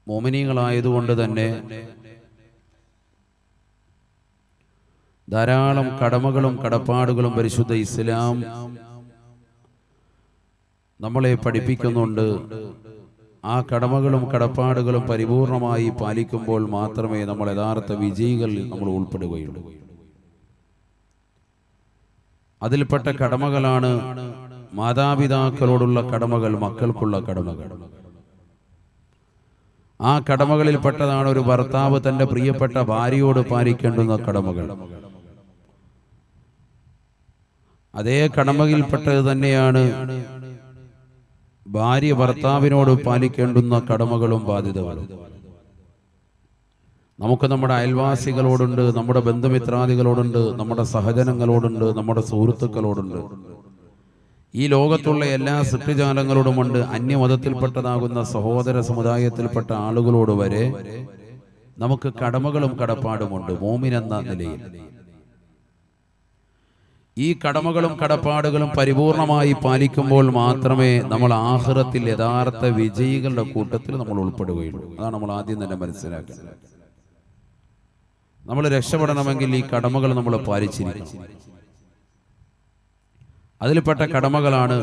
മോമിനീങ്ങളായതുകൊണ്ട് തന്നെ ധാരാളം കടമകളും കടപ്പാടുകളും പരിശുദ്ധ ഇസ്ലാം നമ്മളെ പഠിപ്പിക്കുന്നുണ്ട്. ആ കടമകളും കടപ്പാടുകളും പരിപൂർണമായി പാലിക്കുമ്പോൾ മാത്രമേ നമ്മൾ യഥാർത്ഥ വിജയികളിൽ നമ്മൾ ഉൾപ്പെടുകയുള്ളൂ. അതിൽപ്പെട്ട കടമകളാണ് മാതാപിതാക്കളോടുള്ള കടമകൾ, മക്കൾക്കുള്ള കടമകൾ. ആ കടമകളിൽപ്പെട്ടതാണ് ഒരു ഭർത്താവ് തന്റെ പ്രിയപ്പെട്ട ഭാര്യയോട് പാലിക്കേണ്ടുന്ന കടമകൾ. അതേ കടമയിൽപ്പെട്ടത് തന്നെയാണ് ഭാര്യ ഭർത്താവിനോട് പാലിക്കേണ്ടുന്ന കടമകളും ബാധ്യതകളും. നമുക്ക് നമ്മുടെ അയൽവാസികളോടുണ്ട്, നമ്മുടെ ബന്ധുമിത്രാദികളോടുണ്ട്, നമ്മുടെ സഹജനങ്ങളോടുണ്ട്, നമ്മുടെ സുഹൃത്തുക്കളോടുണ്ട്, ഈ ലോകത്തുള്ള എല്ലാ സൃഷ്ടിജാലങ്ങളോടുമുണ്ട്. അന്യമതത്തിൽപ്പെട്ടതാകുന്ന സഹോദര സമുദായത്തിൽപ്പെട്ട ആളുകളോട് വരെ നമുക്ക് കടമകളും കടപ്പാടുമുണ്ട് മോമിൻ എന്ന നിലയിൽ. ഈ കടമകളും കടപ്പാടുകളും പരിപൂർണമായി പാലിക്കുമ്പോൾ മാത്രമേ നമ്മൾ ആഖിറത്തിൽ യഥാർത്ഥ വിജയികളുടെ കൂട്ടത്തിൽ നമ്മൾ ഉൾപ്പെടുകയുള്ളൂ. അതാണ് നമ്മൾ ആദ്യം തന്നെ മനസ്സിലാക്കുന്നത്. നമ്മൾ രക്ഷപ്പെടണമെങ്കിൽ ഈ കടമകൾ നമ്മൾ പാലിച്ചിരിക്കണം. അതിൽപ്പെട്ട കടമകളാണ്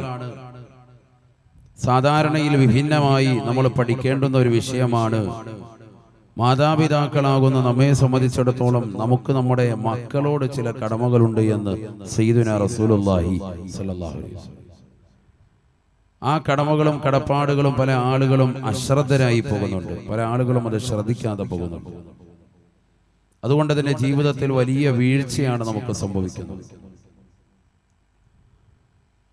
സാധാരണയിൽ വിഭിന്നമായി നമ്മൾ പഠിക്കേണ്ടുന്ന ഒരു വിഷയമാണ്. മാതാപിതാക്കളാകുന്ന നമ്മെ സംബന്ധിച്ചിടത്തോളം നമുക്ക് നമ്മുടെ മക്കളോട് ചില കടമകളുണ്ട് എന്ന് സയ്യിദുനാ റസൂലുള്ളാഹി സ്വല്ലല്ലാഹു അലൈഹി വസല്ലം. ആ കടമകളും കടപ്പാടുകളും പല ആളുകളും അശ്രദ്ധരായി പോകുന്നുണ്ട്, പല ആളുകളും അത് ശ്രദ്ധിക്കാതെ പോകുന്നുണ്ട്. അതുകൊണ്ട് തന്നെ ജീവിതത്തിൽ വലിയ വീഴ്ചയാണ് നമുക്ക് സംഭവിക്കുന്നത്.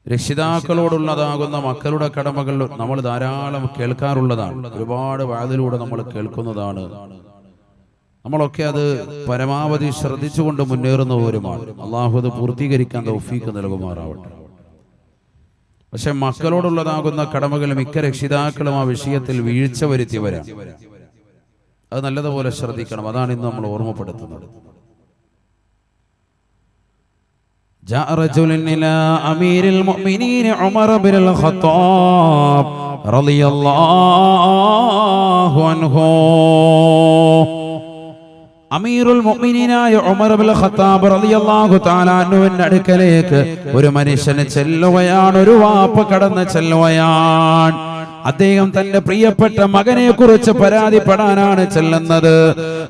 രക്ഷിതാക്കളോടുള്ളതാകുന്ന മക്കളുടെ കടമകൾ നമ്മൾ ധാരാളം കേൾക്കാറുള്ളതാണ്. ഒരുപാട് വാതിലൂടെ നമ്മൾ കേൾക്കുന്നതാണ്. നമ്മളൊക്കെ അത് പരമാവധി ശ്രദ്ധിച്ചുകൊണ്ട് മുന്നേറുന്നവരുമാണ്. അള്ളാഹു അത് പൂർത്തീകരിക്കാൻ തൗഫീഖ് നൽകുമാറാവട്ടെ. പക്ഷെ മക്കളോടുള്ളതാകുന്ന കടമകൾ മിക്ക രക്ഷിതാക്കളും ആ വിഷയത്തിൽ വീഴ്ച വരുത്തിയവരാണ്. അത് നല്ലതുപോലെ ശ്രദ്ധിക്കണം. അതാണ് ഇന്ന് നമ്മൾ ഓർമ്മപ്പെടുത്തുന്നത്. جاء رجل إلى أمير المؤمنين عمر بن الخطاب رضي الله عنه. അമീറുൽ മുഅ്മിനീനായ ഉമർ ഇബ്നുൽ ഖത്താബ് റളിയല്ലാഹു തആല അൻഹുവിന്റെ അടുക്കലേക്ക് ഒരു മനുഷ്യനെ ചെല്ലുകയാണ്. ഒരു വാപ്പ കടന്ന് ചെല്ലുകയാണ്. അദ്ദേഹം തന്റെ പ്രിയപ്പെട്ട മകനെ കുറിച്ച് പരാതിപ്പെടാനാണ് ചെല്ലുന്നത്.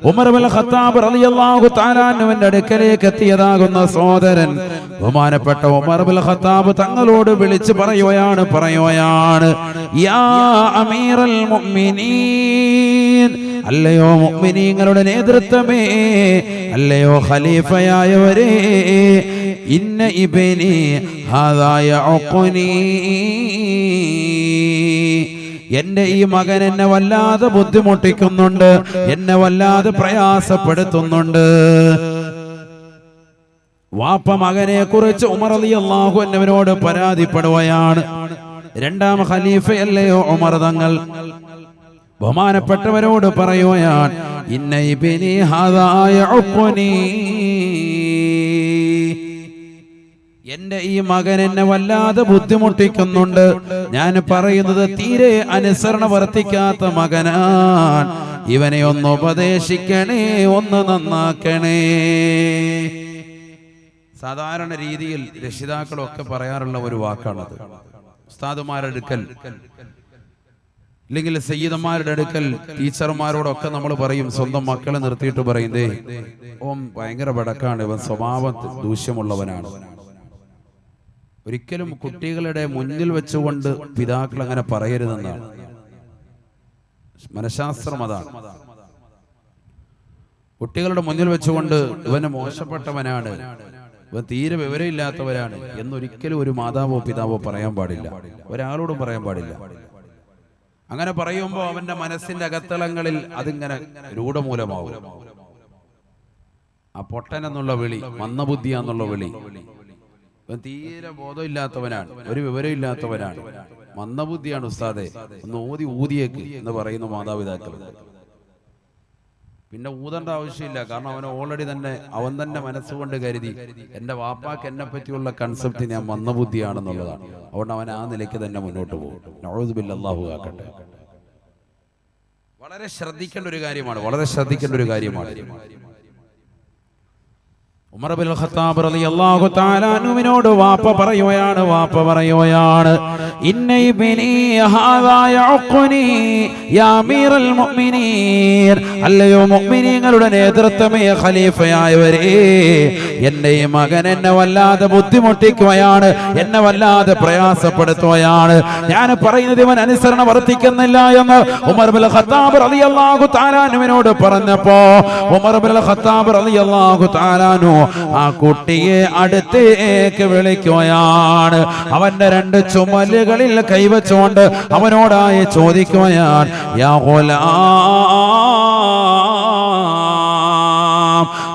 ഉമർ ഇബ്നുൽ ഖത്താബ് റളിയല്ലാഹു തആല അൻഹുവിന്റെ അടുക്കലേക്ക് എത്തിയതാകുന്ന സഹോദരൻ ബഹുമാനപ്പെട്ട ഉമർ ഇബ്നുൽ ഖത്താബ് തങ്ങളോട് വിളിച്ച് പറയുകയാണ് യാ അമീറൽ മുഅ്മിനീൻ, അല്ലയോ മുഅ്മിനീങ്ങളുടെ നേതൃത്വമേ, അല്ലയോ ഖലീഫയായവരേ, ഇന്ന ഇബ്നി ഹാദാ യഅഖുനി, എന്റെ ഈ മകൻ എന്നെ വല്ലാതെ ബുദ്ധിമുട്ടിക്കുന്നുണ്ട്, എന്നെ വല്ലാതെ പ്രയാസപ്പെടുത്തുന്നുണ്ട്. വാപ്പ മകനെ കുറിച്ച് ഉമർ റളിയല്ലാഹു അൻഹുവിനോട് പരാതിപ്പെടുകയാണ്. രണ്ടാം ഖലീഫയല്ലയോ ഉമർ തങ്ങൾ ബഹുമാനപ്പെട്ടവരോട് പറയുകയാണ് ഇന്ന ഇബ്നി ഹാദാ യഅഖുനി, എന്റെ ഈ മകൻ എന്നെ വല്ലാതെ ബുദ്ധിമുട്ടിക്കുന്നുണ്ട്. ഞാൻ പറയുന്നത് തീരെ അനുസരണ വർത്തിക്കാത്ത മകനാൻ. ഇവനെ ഒന്ന് ഉപദേശിക്കണേ, ഒന്ന് നന്നാക്കണേ. സാധാരണ രീതിയിൽ രക്ഷിതാക്കളൊക്കെ പറയാറുള്ള ഒരു വാക്കാണത്. ഉസ്താദുമാരുടെ അടുക്കൽ അല്ലെങ്കിൽ സയ്യിദന്മാരുടെ അടുക്കൽ ടീച്ചർമാരോടൊക്കെ നമ്മൾ പറയും, സ്വന്തം മക്കളെ നിർത്തിയിട്ട് പറയുന്നേ ഓൻ ഭയങ്കര ബടക്കാണ്, ഇവൻ സ്വഭാവ ദൂഷ്യമുള്ളവനാണ്. ഒരിക്കലും കുട്ടികളുടെ മുന്നിൽ വെച്ചുകൊണ്ട് പിതാക്കൾ അങ്ങനെ പറയരുതെന്നാണ് മനഃശാസ്ത്രം. അതാണ് കുട്ടികളുടെ മുന്നിൽ വെച്ചുകൊണ്ട് ഇവന് മോശപ്പെട്ടവനാണ്, ഇവൻ തീരെ വിവരമില്ലാത്തവരാണ് എന്നൊരിക്കലും ഒരു മാതാവോ പിതാവോ പറയാൻ പാടില്ല, ഒരാളോടും പറയാൻ പാടില്ല. അങ്ങനെ പറയുമ്പോൾ അവന്റെ മനസ്സിന്റെ അകത്തളങ്ങളിൽ അതിങ്ങനെ രൂഢമൂലമാവും. ആ പൊട്ടൻ എന്നുള്ള വിളി, മന്ദബുദ്ധി എന്നുള്ള വിളി, തീരെ ബോധമില്ലാത്തവനാണ്, ഒരു വിവരമില്ലാത്തവനാണ്, മന്ദബുദ്ധിയാണ് ഉസ്താദെ, ഒന്ന് ഊതിയേക്ക് എന്ന് പറയുന്ന മാതാപിതാക്കൾ. പിന്നെ ഊതേണ്ട ആവശ്യമില്ല, കാരണം അവന് ഓൾറെഡി തന്നെ അവൻ തന്നെ മനസ്സുകൊണ്ട് കരുതി എന്റെ വാപ്പാക്ക് എന്നെ പറ്റിയുള്ള കൺസെപ്റ്റ് ഞാൻ മന്ദബുദ്ധിയാണെന്നുള്ളതാണ്. അതുകൊണ്ട് അവൻ ആ നിലയ്ക്ക് തന്നെ മുന്നോട്ട് പോകും. നഊദു ബില്ലാഹ്, അല്ലാഹു കാക്കട്ടെ. വളരെ ശ്രദ്ധിക്കേണ്ട ഒരു കാര്യമാണ്, വളരെ ശ്രദ്ധിക്കേണ്ട ഒരു കാര്യമാണ്. ഉമർ ഇബ്നുൽ ഖത്താബ് റളിയല്ലാഹു തആല അൻഹുവിനോട് വാപ്പ പറയുകയാണ് ഇന്ന ഇബ്നി ഹാദാ യഉഖ്നി യാ അമീറൽ മുഅ്മിനീൻ, അല്ലയോ മുഅ്മിനീങ്ങളുടെ നേതൃത്വമേ, ഖലീഫയായവരേ, എൻ്റെ ഈ മകൻ എന്നെ വല്ലാതെ ബുദ്ധിമുട്ടിക്കുകയാണ്, എന്നെ വല്ലാതെ പ്രയാസപ്പെടുത്തുകയാണ്, ഞാൻ പറയുന്നത് ഇവൻ അനുസരണ വർത്തിക്കുന്നില്ല എന്ന് ഉമർ ഇബ്നുൽ ഖത്താബ് റളിയല്ലാഹു തആല അൻഹുവിനോട് പറഞ്ഞപ്പോ ഉമർ ഇബ്നുൽ ഖത്താബ് റളിയല്ലാഹു തആല ആ കുട്ടിയെ അടുത്തേക്ക് വിളിക്കുകയാണ്. അവന്റെ രണ്ട് ചുമലുകളിൽ കൈവച്ചുകൊണ്ട് അവനോടായി ചോദിക്കുകയാണ്, യാ ഗുലാം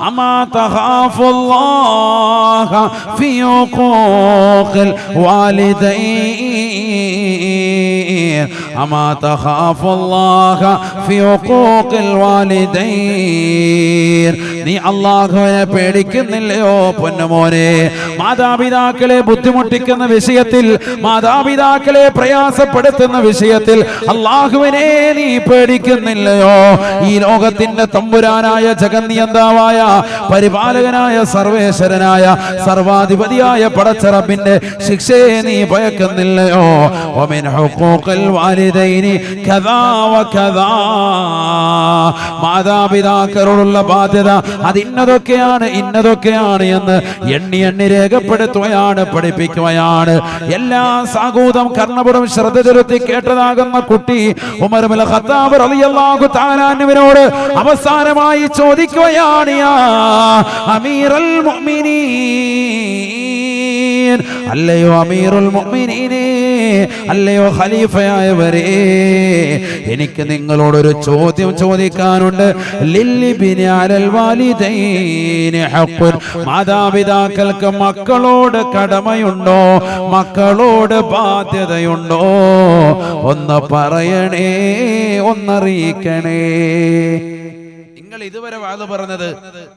അമാ തഖാഫുല്ലാഹ ഫീ ഉഖൂഖിൽ വാലിദൈൻ, അമാ തഖാഫുല്ലാഹ ഫീ ഉഖൂഖിൽ വാലിദൈൻ, നീ അല്ലാഹുവിനെ പേടിക്കുന്നില്ലയോ പൊന്നുമോനെ? മാതാപിതാക്കളെ ബുദ്ധിമുട്ടിക്കുന്ന വിഷയത്തിൽ, മാതാപിതാക്കളെ പ്രയാസപ്പെടുത്തുന്ന വിഷയത്തിൽ അല്ലാഹുവിനെ നീ പേടിക്കുന്നില്ലയോ? ഈ ലോകത്തിന്റെ തമ്പുരാനായ ജഗന്നിയന്താവായ പരിപാലകനായ സർവേശ്വരനായ സർവാധിപതിയായ പടച്ചറബിന്റെ ശിക്ഷയെ നീ ഭയക്കുന്നില്ലയോ? വമിൻ ഹുഖൂഖിൽ വാലിദൈനി കദാ വകദാ, മാതാപിതാക്കളോടുള്ള ബാധ്യത അത് ഇന്നതൊക്കെയാണ് എന്ന് എണ്ണി രേഖപ്പെടുത്തുകയാണ്, പഠിപ്പിക്കുകയാണ്. എല്ലാ സാഗൂതം കർണപുരം ശ്രദ്ധ ചെലുത്തി കേട്ടതാകുന്ന കുട്ടി ഉമർ ഇബ്നുൽ ഖത്താബ് റളിയല്ലാഹു തആല അൻഹുവിനോട് അവസാനമായി ചോദിക്കുകയാണ്, യാ അമീറൽ മുഅ്മിനീൻ, അല്ലയോ അമീറുൽ മുഅ്മിനീനെ, അല്ലയോ ഖലീഫയായവരേ, എനിക്ക് നിങ്ങളോടൊരു ചോദ്യം ചോദിക്കാനുണ്ട്. ലില്ലിബ്നി അലൽ വാലിദൈനി ഹഖ്ഖുൻ, മാതാപിതാക്കൾക്ക് മക്കളോട് കടമയുണ്ടോ, മക്കളോട് ബാധ്യതയുണ്ടോ? ഒന്ന് പറയണേ, ഒന്നറിയിക്കണേ. നിങ്ങൾ ഇതുവരെ വാദം പറഞ്ഞത്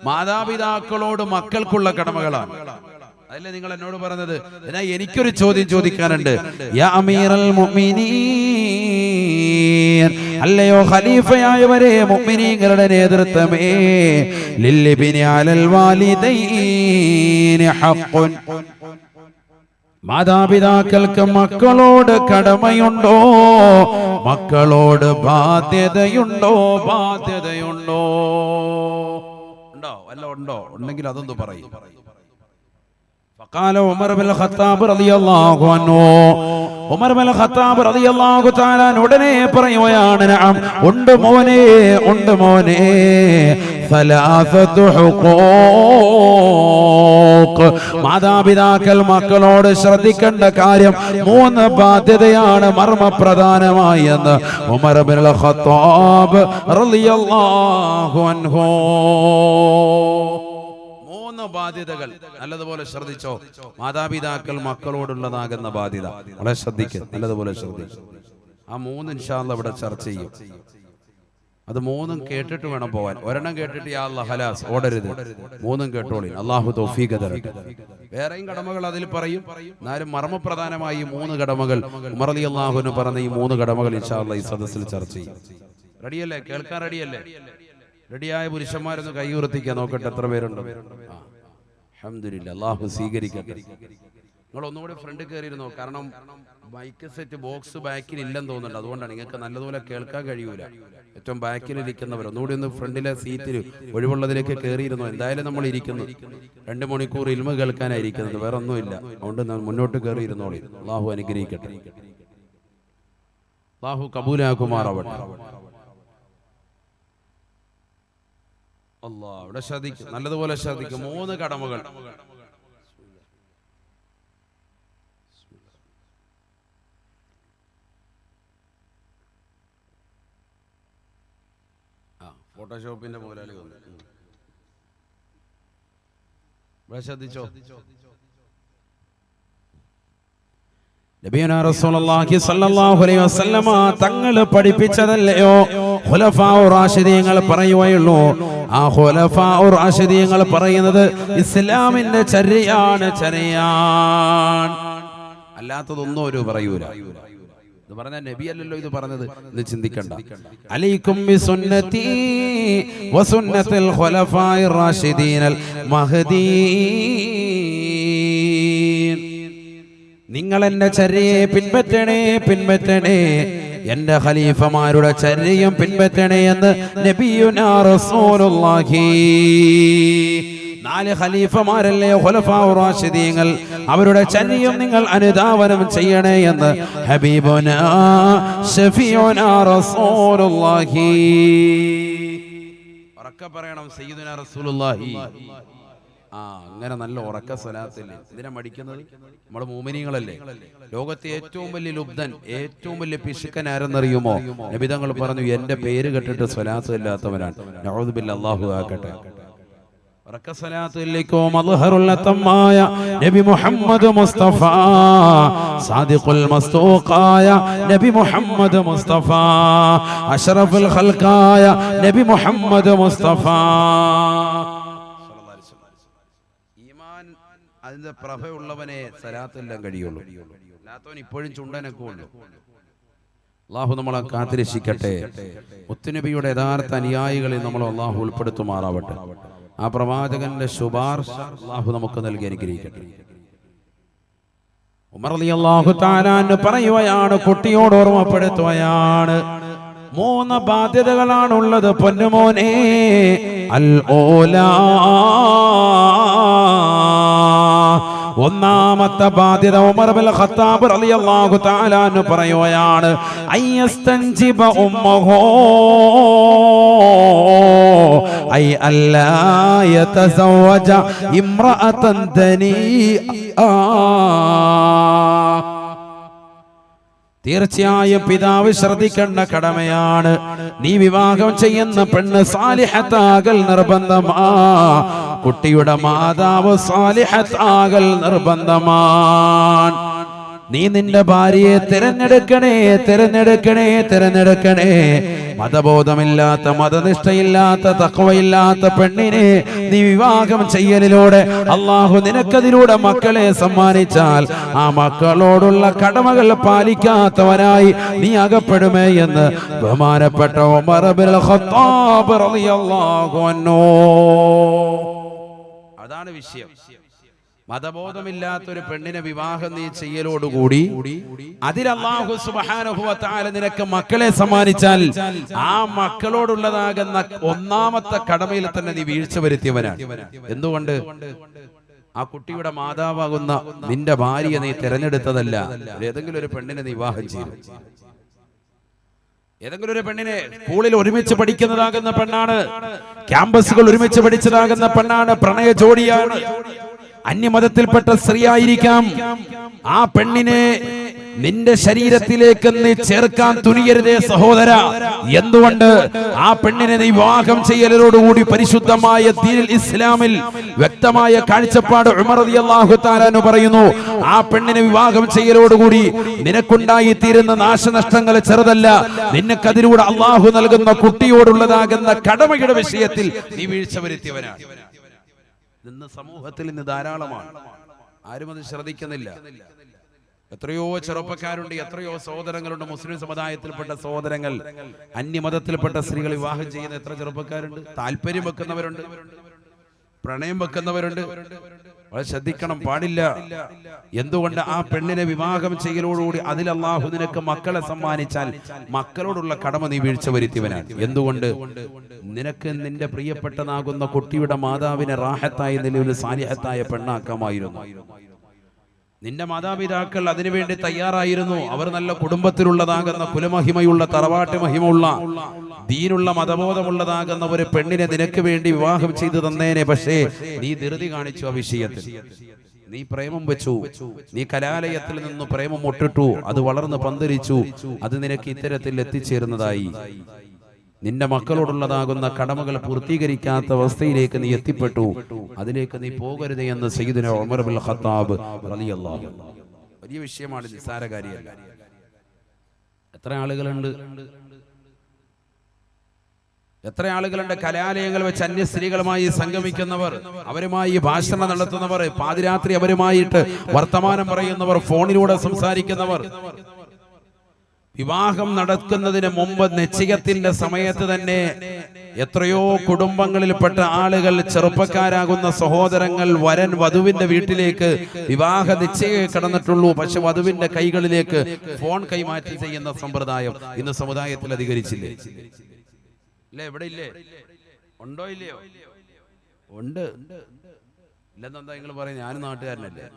മാതാപിതാക്കളോട് മക്കൾക്കുള്ള കടമകളാണ്, അതല്ലേ നിങ്ങൾ എന്നോട് പറഞ്ഞത്? എന്നാൽ എനിക്കൊരു ചോദ്യം ചോദിക്കാനുണ്ട്. യാ അമീറൽ മുഅ്മിനീൻ, അല്ലയോ ഖലീഫയായവരെ, മുഅ്മിനീങ്ങളുടെ നേതൃത്വമേ, ലില്ലിബ്നി അലൽ വാലിദൈനി ഹഖ്ഖുൻ, മാതാപിതാക്കൾക്ക് മക്കളോട് കടമയുണ്ടോ, മക്കളോട് ബാധ്യതയുണ്ടോ? ഉണ്ടോ? വല്ല ഉണ്ടോ? ഉണ്ടെങ്കിൽ അതൊന്ന് പറയും. فقال عمر بن الخطاب رضي الله عنه, ഉമർ ഇബ്നുൽ ഖത്താബ് റളിയല്ലാഹു തആല ഉടനെ പറയുകയാണ്, നഅം, ഉണ്ട് മോനെ, സലാസത്തു ഹുഖൂഖ്, മാതാപിതാക്കൾ മക്കളോട് ശ്രദ്ധിക്കേണ്ട കാര്യം 3 ബാധ്യതയാണ് മർമ്മപ്രധാനമായി എന്ന് ഉമർ ഇബ്നുൽ ഖത്താബ് റളിയല്ലാഹു അൻഹു. 3 ബാധ്യതകൾ നല്ലതുപോലെ ശ്രദ്ധിച്ചോ. മാതാപിതാക്കൾ മക്കളോടുള്ളതാകുന്ന ബാധ്യത വളരെ ശ്രദ്ധിക്കുക, നല്ലതുപോലെ ശ്രദ്ധിച്ചു. ആ 3 ഇൻഷാ അല്ലാഹ് ഇവിടെ ചർച്ച ചെയ്യും. അത് 3 കേട്ടിട്ട് വേണം പോവാൻ. ഒരെണ്ണം കേട്ടിട്ട് യാ അല്ലാഹ് ഖലാസ് ഓടരുത്, 3 കേട്ടോളി. അല്ലാഹു തൗഫീഖ് തരട്ടെ. വേറെയും കടമകൾ അതിൽ പറയും, എന്നാലും മർമ്മപ്രധാനമായി 3 കടമകൾ ഉമർ റളിയല്ലാഹു അൻഹു പറഞ്ഞ ഈ 3 കടമകൾ ഇൻഷാ അല്ലാഹ് ഈ സദസ്സിൽ ചർച്ച ചെയ്യും. റെഡിയല്ലേ? കേൾക്കാൻ റെഡിയല്ലേ? റെഡിയായ പുരുഷന്മാരൊന്ന് കൈ ഉയർത്തിക്കാൻ നോക്കട്ടെ, എത്ര പേരുണ്ട്? അൽഹംദുലില്ലാഹ്, അല്ലാഹു സ്വീകരിക്കട്ടെ. നിങ്ങൾ ഒന്നുകൂടി ഫ്രണ്ട് കയറിയിരുന്നോ, കാരണം മൈക്ക് സെറ്റ് ബോക്സ് ബാക്കിൽ ഇല്ലെന്ന് തോന്നുന്നുണ്ട്, അതുകൊണ്ടാണ്. നിങ്ങൾക്ക് നല്ലതുപോലെ കേൾക്കാൻ കഴിയൂല. ഏറ്റവും ബാക്കിൽ ഇരിക്കുന്നവർ ഒന്നുകൂടി ഒന്ന് ഫ്രണ്ടിലെ സീറ്റിൽ ഒഴിവുള്ളതിലേക്ക് കയറിയിരുന്നോ. എന്തായാലും നമ്മൾ ഇരിക്കുന്നു 2 മണിക്കൂർ ഇൽമ കേൾക്കാനായിരിക്കുന്നത്, വേറെ ഒന്നുമില്ല. അതുകൊണ്ട് മുന്നോട്ട് കയറിയിരുന്നോളി. അല്ലാഹു അനുഗ്രഹിക്കട്ടെ, അല്ലാഹു കബൂലാക്കുമാറാവട്ടെ. അല്ലാഹ് ഇവിടെ ശ്രദ്ധിക്കും, നല്ലതുപോലെ ശ്രദ്ധിക്കും. 3 കടമകൾ. ഫോട്ടോഷോപ്പിന്റെ മുതലാളി വന്നു. ഇവിടെ ശ്രദ്ധിച്ചോ. നബിയുനാ റസൂലുള്ളാഹി സ്വല്ലല്ലാഹു അലൈഹി വസല്ലമ തങ്ങൾ പഠിപ്പിച്ചതല്ലയോ ഖുലഫാഉർ റാഷിദീങ്ങൾ പറയുകയുള്ളൂ. ആ ഖുലഫാഉർ റാഷിദീങ്ങൾ പറയുന്നത് ഇസ്ലാമിന്റെ ചര്യയാണ്, അല്ലാത്തതൊന്നും ഒരു പറയൂല. ഇത് പറഞ്ഞ നബിയല്ലല്ലോ ഇത് പറഞ്ഞത് എന്ന് ചിന്തിക്കണ്ട. അലൈക്കും ബിസുന്നതി വസുന്നത്തുൽ ഖുലഫാഇർ റാഷിദീനൽ മഹ്ദീൻ. നിങ്ങൾ എന്റെ ചര്യയെ പിൻപറ്റണേ, എന്റെ ഖലീഫമാരുടെ ചര്യയും പിൻപറ്റണേ എന്ന് നബിയുനാ റസൂലുള്ളാഹി. 4 ഖലീഫമാരല്ലേ ഖുലഫാഉർ റാഷിദീങ്ങൾ, അവരുടെ ചര്യയും നിങ്ങൾ അനുധാവനം ചെയ്യണേ എന്ന് ഹബീബുനാ ശഫീഉനാ റസൂലുള്ളാഹി. ഉറക്കെ പറയണം സയ്യിദുനാ റസൂലുള്ളാഹി. അങ്ങനെ നല്ല ഉറക്ക സ്വലാത്തില്ലേ. ഇതിനെ മടിക്കുന്നത് നമ്മുടെ മുഅ്മിനീങ്ങളല്ലേ. ലോകത്തെ ഏറ്റവും വലിയ ലുബ്ധൻ, ഏറ്റവും വലിയ പിശുക്കൻ ആരെന്നറിയുമോ? നബി തങ്ങൾ പറഞ്ഞു, എന്റെ പേര് കേട്ടിട്ട് സ്വലാത്ത് ഇല്ലാത്തവനാണ്. നഊദു ബില്ലാഹി, അല്ലാഹു ആക്കട്ടെ. ഉറക്ക സ്വലാത്തിലേക്കോ മദ്ഹറുൽ അത്തമായ നബി മുഹമ്മദ് മുസ്തഫ, സാദിഖുൽ മസ്തൂഖായ നബി മുഹമ്മദ് മുസ്തഫ, അഷ്റഫുൽ ഖൽഖായ നബി മുഹമ്മദ് മുസ്തഫ. അതിന്റെ പ്രഭയുള്ളവനെ സലാത്തെല്ലാം കഴിയുള്ളൂ. അല്ലാത്തവൻ ഇപ്പോഴും ചുണ്ടനൊക്കെ ഉള്ളൂ. അള്ളാഹു നമ്മളെ കാത്തിരക്ഷിക്കട്ടെ. മുത്തുനബിയുടെ യഥാർത്ഥ അനുയായികളിൽ നമ്മൾ അള്ളാഹു ഉൾപ്പെടുത്തുമാറാവട്ടെ. ആ പ്രവാചകന്റെ ശുപാർശ അള്ളാഹു നമുക്ക് നൽകി അനുഗ്രഹിക്കട്ടെ. ഉമർ റളിയല്ലാഹു തആല അൻഹു പറയുകയാണ്, കുട്ടിയോട് ഓർമ്മപ്പെടുത്തുകയാണ്, 3 ബാധ്യതകളാണുള്ളത് പൊന്നുമോനെ. അൽ ഓലാ, ഒന്നാമത്തെ ബാധ്യത ഉമർ ഇബ്നുൽ ഖത്താബ് റളിയല്ലാഹു തആല അൻഹു പറയുകയാണ്, അയ്യസ്തൻജിബ ഉമ്മഹു ഐ അല്ലാ യതസവ്വജ ഇംറഅതൻ ദനീആ. തീർച്ചയായും പിതാവ് ശ്രദ്ധിക്കേണ്ട കടമയാണ്, നീ വിവാഹം ചെയ്യുന്ന പെണ്ണ് സാലിഹത്താകൽ നിർബന്ധമാ. കുട്ടിയുടെ മാതാവ് സാലിഹത്താകൽ നിർബന്ധമാണ്. നീ നിന്റെ ഭാര്യയെ തിരഞ്ഞെടുക്കണേ. മതബോധമില്ലാത്ത, മതനിഷ്ഠയില്ലാത്ത, തഖ്വയില്ലാത്ത പെണ്ണിനെ നീ വിവാഹം ചെയ്യലിലൂടെ അള്ളാഹു നിനക്കതിലൂടെ മക്കളെ സമ്മാനിച്ചാൽ ആ മക്കളോടുള്ള കടമകൾ പാലിക്കാത്തവനായി നീ അകപ്പെടുമേ എന്ന് ബഹുമാനപ്പെട്ട ഉമർ ഇബ്നുൽ ഖത്താബ് റളിയല്ലാഹു അൻഹു. അതാണ് വിഷയം. മതബോധമില്ലാത്തൊരു പെണ്ണിനെ വിവാഹം നീ ചെയ്യലോടുകൂടി അതിൽ അല്ലാഹു സുബ്ഹാനഹു വ തആല നിനക്ക് മക്കളെ സമ്മാനിച്ചാൽ ആ മക്കളോടുള്ളതാകുന്ന ഒന്നാമത്തെ കടമയിൽ തന്നെ നീ വീഴ്ച വരുത്തിയവനാണ്. എന്തുകൊണ്ട്? ആ കുട്ടിയുടെ മാതാവാകുന്ന നിന്റെ ഭാര്യയെ നീ തിരഞ്ഞെടുത്തതല്ല, ഏതെങ്കിലും ഒരു പെണ്ണിനെ നീ വിവാഹം ചെയ്തു. ഏതെങ്കിലും ഒരു പെണ്ണിനെ സ്കൂളിൽ ഒരുമിച്ച് പഠിക്കുന്നതാകുന്ന പെണ്ണാണ്, ക്യാമ്പസുകൾ ഒരുമിച്ച് പഠിച്ചതാകുന്ന പെണ്ണാണ്, പ്രണയ ജോഡിയാണ്, അന്യമതത്തിൽപ്പെട്ട സ്ത്രീ ആയിരിക്കാം. ആ പെണ്ണിനെ നിന്റെ ശരീരത്തിലേക്ക് നീ ചേർക്കാൻ തുനിയരുതേ സഹോദര. എന്തുകൊണ്ട്? ആ പെണ്ണിനെ നീ വിവാഹം ചെയ്യലോടുകൂടി പരിശുദ്ധമായ ദീനുൽ ഇസ്ലാമിൽ വ്യക്തമായ കാഴ്ചപ്പാട് ഉമർ റളിയല്ലാഹു തആല അൻഹു പറയുന്നു, ആ പെണ്ണിനെ വിവാഹം ചെയ്യലോടുകൂടി നിനക്കുണ്ടായി തീരുന്ന നാശനഷ്ടങ്ങൾ ചെറുതല്ല, നിനക്കതിലൂടെ അള്ളാഹു നൽകുന്ന കുട്ടിയോടുള്ളതാകുന്ന കടമയുടെ വിഷയത്തിൽ നീ വീഴ്ച വരുത്തിയവനാണ്. ഇന്ന് സമൂഹത്തിൽ ഇന്ന് ധാരാളമാണ്, ആരും അത് ശ്രദ്ധിക്കുന്നില്ല. എത്രയോ ചെറുപ്പക്കാരുണ്ട്, എത്രയോ സഹോദരങ്ങളുണ്ട്, മുസ്ലിം സമുദായത്തിൽപ്പെട്ട സഹോദരങ്ങൾ അന്യമതത്തിൽപ്പെട്ട സ്ത്രീകൾ വിവാഹം ചെയ്യുന്ന എത്ര ചെറുപ്പക്കാരുണ്ട്. താല്പര്യം വെക്കുന്നവരുണ്ട്, പ്രണയം വെക്കുന്നവരുണ്ട്. വളരെ ശ്രദ്ധിക്കണം, പാടില്ല. എന്തുകൊണ്ട്? ആ പെണ്ണിനെ വിവാഹം ചെയ്യലോടുകൂടി അതിൽ അല്ലാഹു നിനക്ക് മക്കളെ സമ്മാനിച്ചാൽ മക്കളോടുള്ള കടമ നീ വീഴ്ച വരുത്തിയവനാണ്. എന്തുകൊണ്ട്? നിനക്ക് നിന്റെ പ്രിയപ്പെട്ടതാകുന്ന കുട്ടിയുടെ മാതാവിനെ റാഹത്തായ നിലയിൽ സാലിഹത്തായ പെണ്ണാക്കാമായിരുന്നു. നിന്റെ മാതാപിതാക്കൾ അതിനുവേണ്ടി തയ്യാറായിരുന്നു. അവർ നല്ല കുടുംബത്തിലുള്ളതാകുന്ന കുലമഹിമയുള്ള, തറവാട്ട് മഹിമയുള്ള, ദീനുള്ള, മതബോധമുള്ളതാകുന്ന ഒരു പെണ്ണിനെ നിനക്ക് വേണ്ടി വിവാഹം ചെയ്തു തന്നേനെ. പക്ഷേ നീ ധൃതി കാണിച്ചു. ആ വിഷയത്തിൽ നീ പ്രേമം വെച്ചു, നീ കലാലയത്തിൽ നിന്ന് പ്രേമം ഒട്ടിട്ടു, അത് വളർന്ന് പന്തലിച്ചു, അത് നിനക്ക് ഇത്തരത്തിൽ എത്തിച്ചേരുന്നതായി. നിന്റെ മക്കളോടുള്ളതാകുന്ന കടമകൾ പൂർത്തീകരിക്കാത്ത അവസ്ഥയിലേക്ക് നീ എത്തിപ്പെട്ടു. അതിലേക്ക് നീ പോകരുത് എന്ന് സയ്യിദുനാ ഉമർ ഇബ്നുൽ ഖത്താബ് റളിയല്ലാഹു അൻഹു. വലിയ വിഷയമാണ്, നിസ്സാര കാര്യമല്ല. എത്ര ആളുകളുണ്ട് കലാലയങ്ങൾ വെച്ച് അന്യ സ്ത്രീകളുമായി സംഗമിക്കുന്നവർ, അവരുമായി ഭാഷണം നടത്തുന്നവർ, പാതിരാത്രി അവരുമായിട്ട് വർത്തമാനം പറയുന്നവർ, ഫോണിലൂടെ സംസാരിക്കുന്നവർ. വിവാഹം നടക്കുന്നതിന് മുമ്പ് നിശ്ചയത്തിന്റെ സമയത്ത് തന്നെ എത്രയോ കുടുംബങ്ങളിൽപ്പെട്ട ആളുകൾ, ചെറുപ്പക്കാരാകുന്ന സഹോദരങ്ങൾ വരൻ വധുവിന്റെ വീട്ടിലേക്ക് വിവാഹ നിശ്ചയം കടന്നിട്ടുള്ളൂ. പക്ഷെ വധുവിന്റെ കൈകളിലേക്ക് ഫോൺ കൈമാറ്റി ചെയ്യുന്ന സമ്പ്രദായം ഇന്ന് സമുദായത്തിൽ അധികരിച്ചില്ലേ? ഇല്ലേ? എവിടെ ഇല്ലേ? ഉണ്ടോ ഇല്ലയോ? ഉണ്ട്. ഇല്ലെന്നെന്താ നിങ്ങൾ പറയും? ഞാനും നാട്ടുകാരനല്ലേ.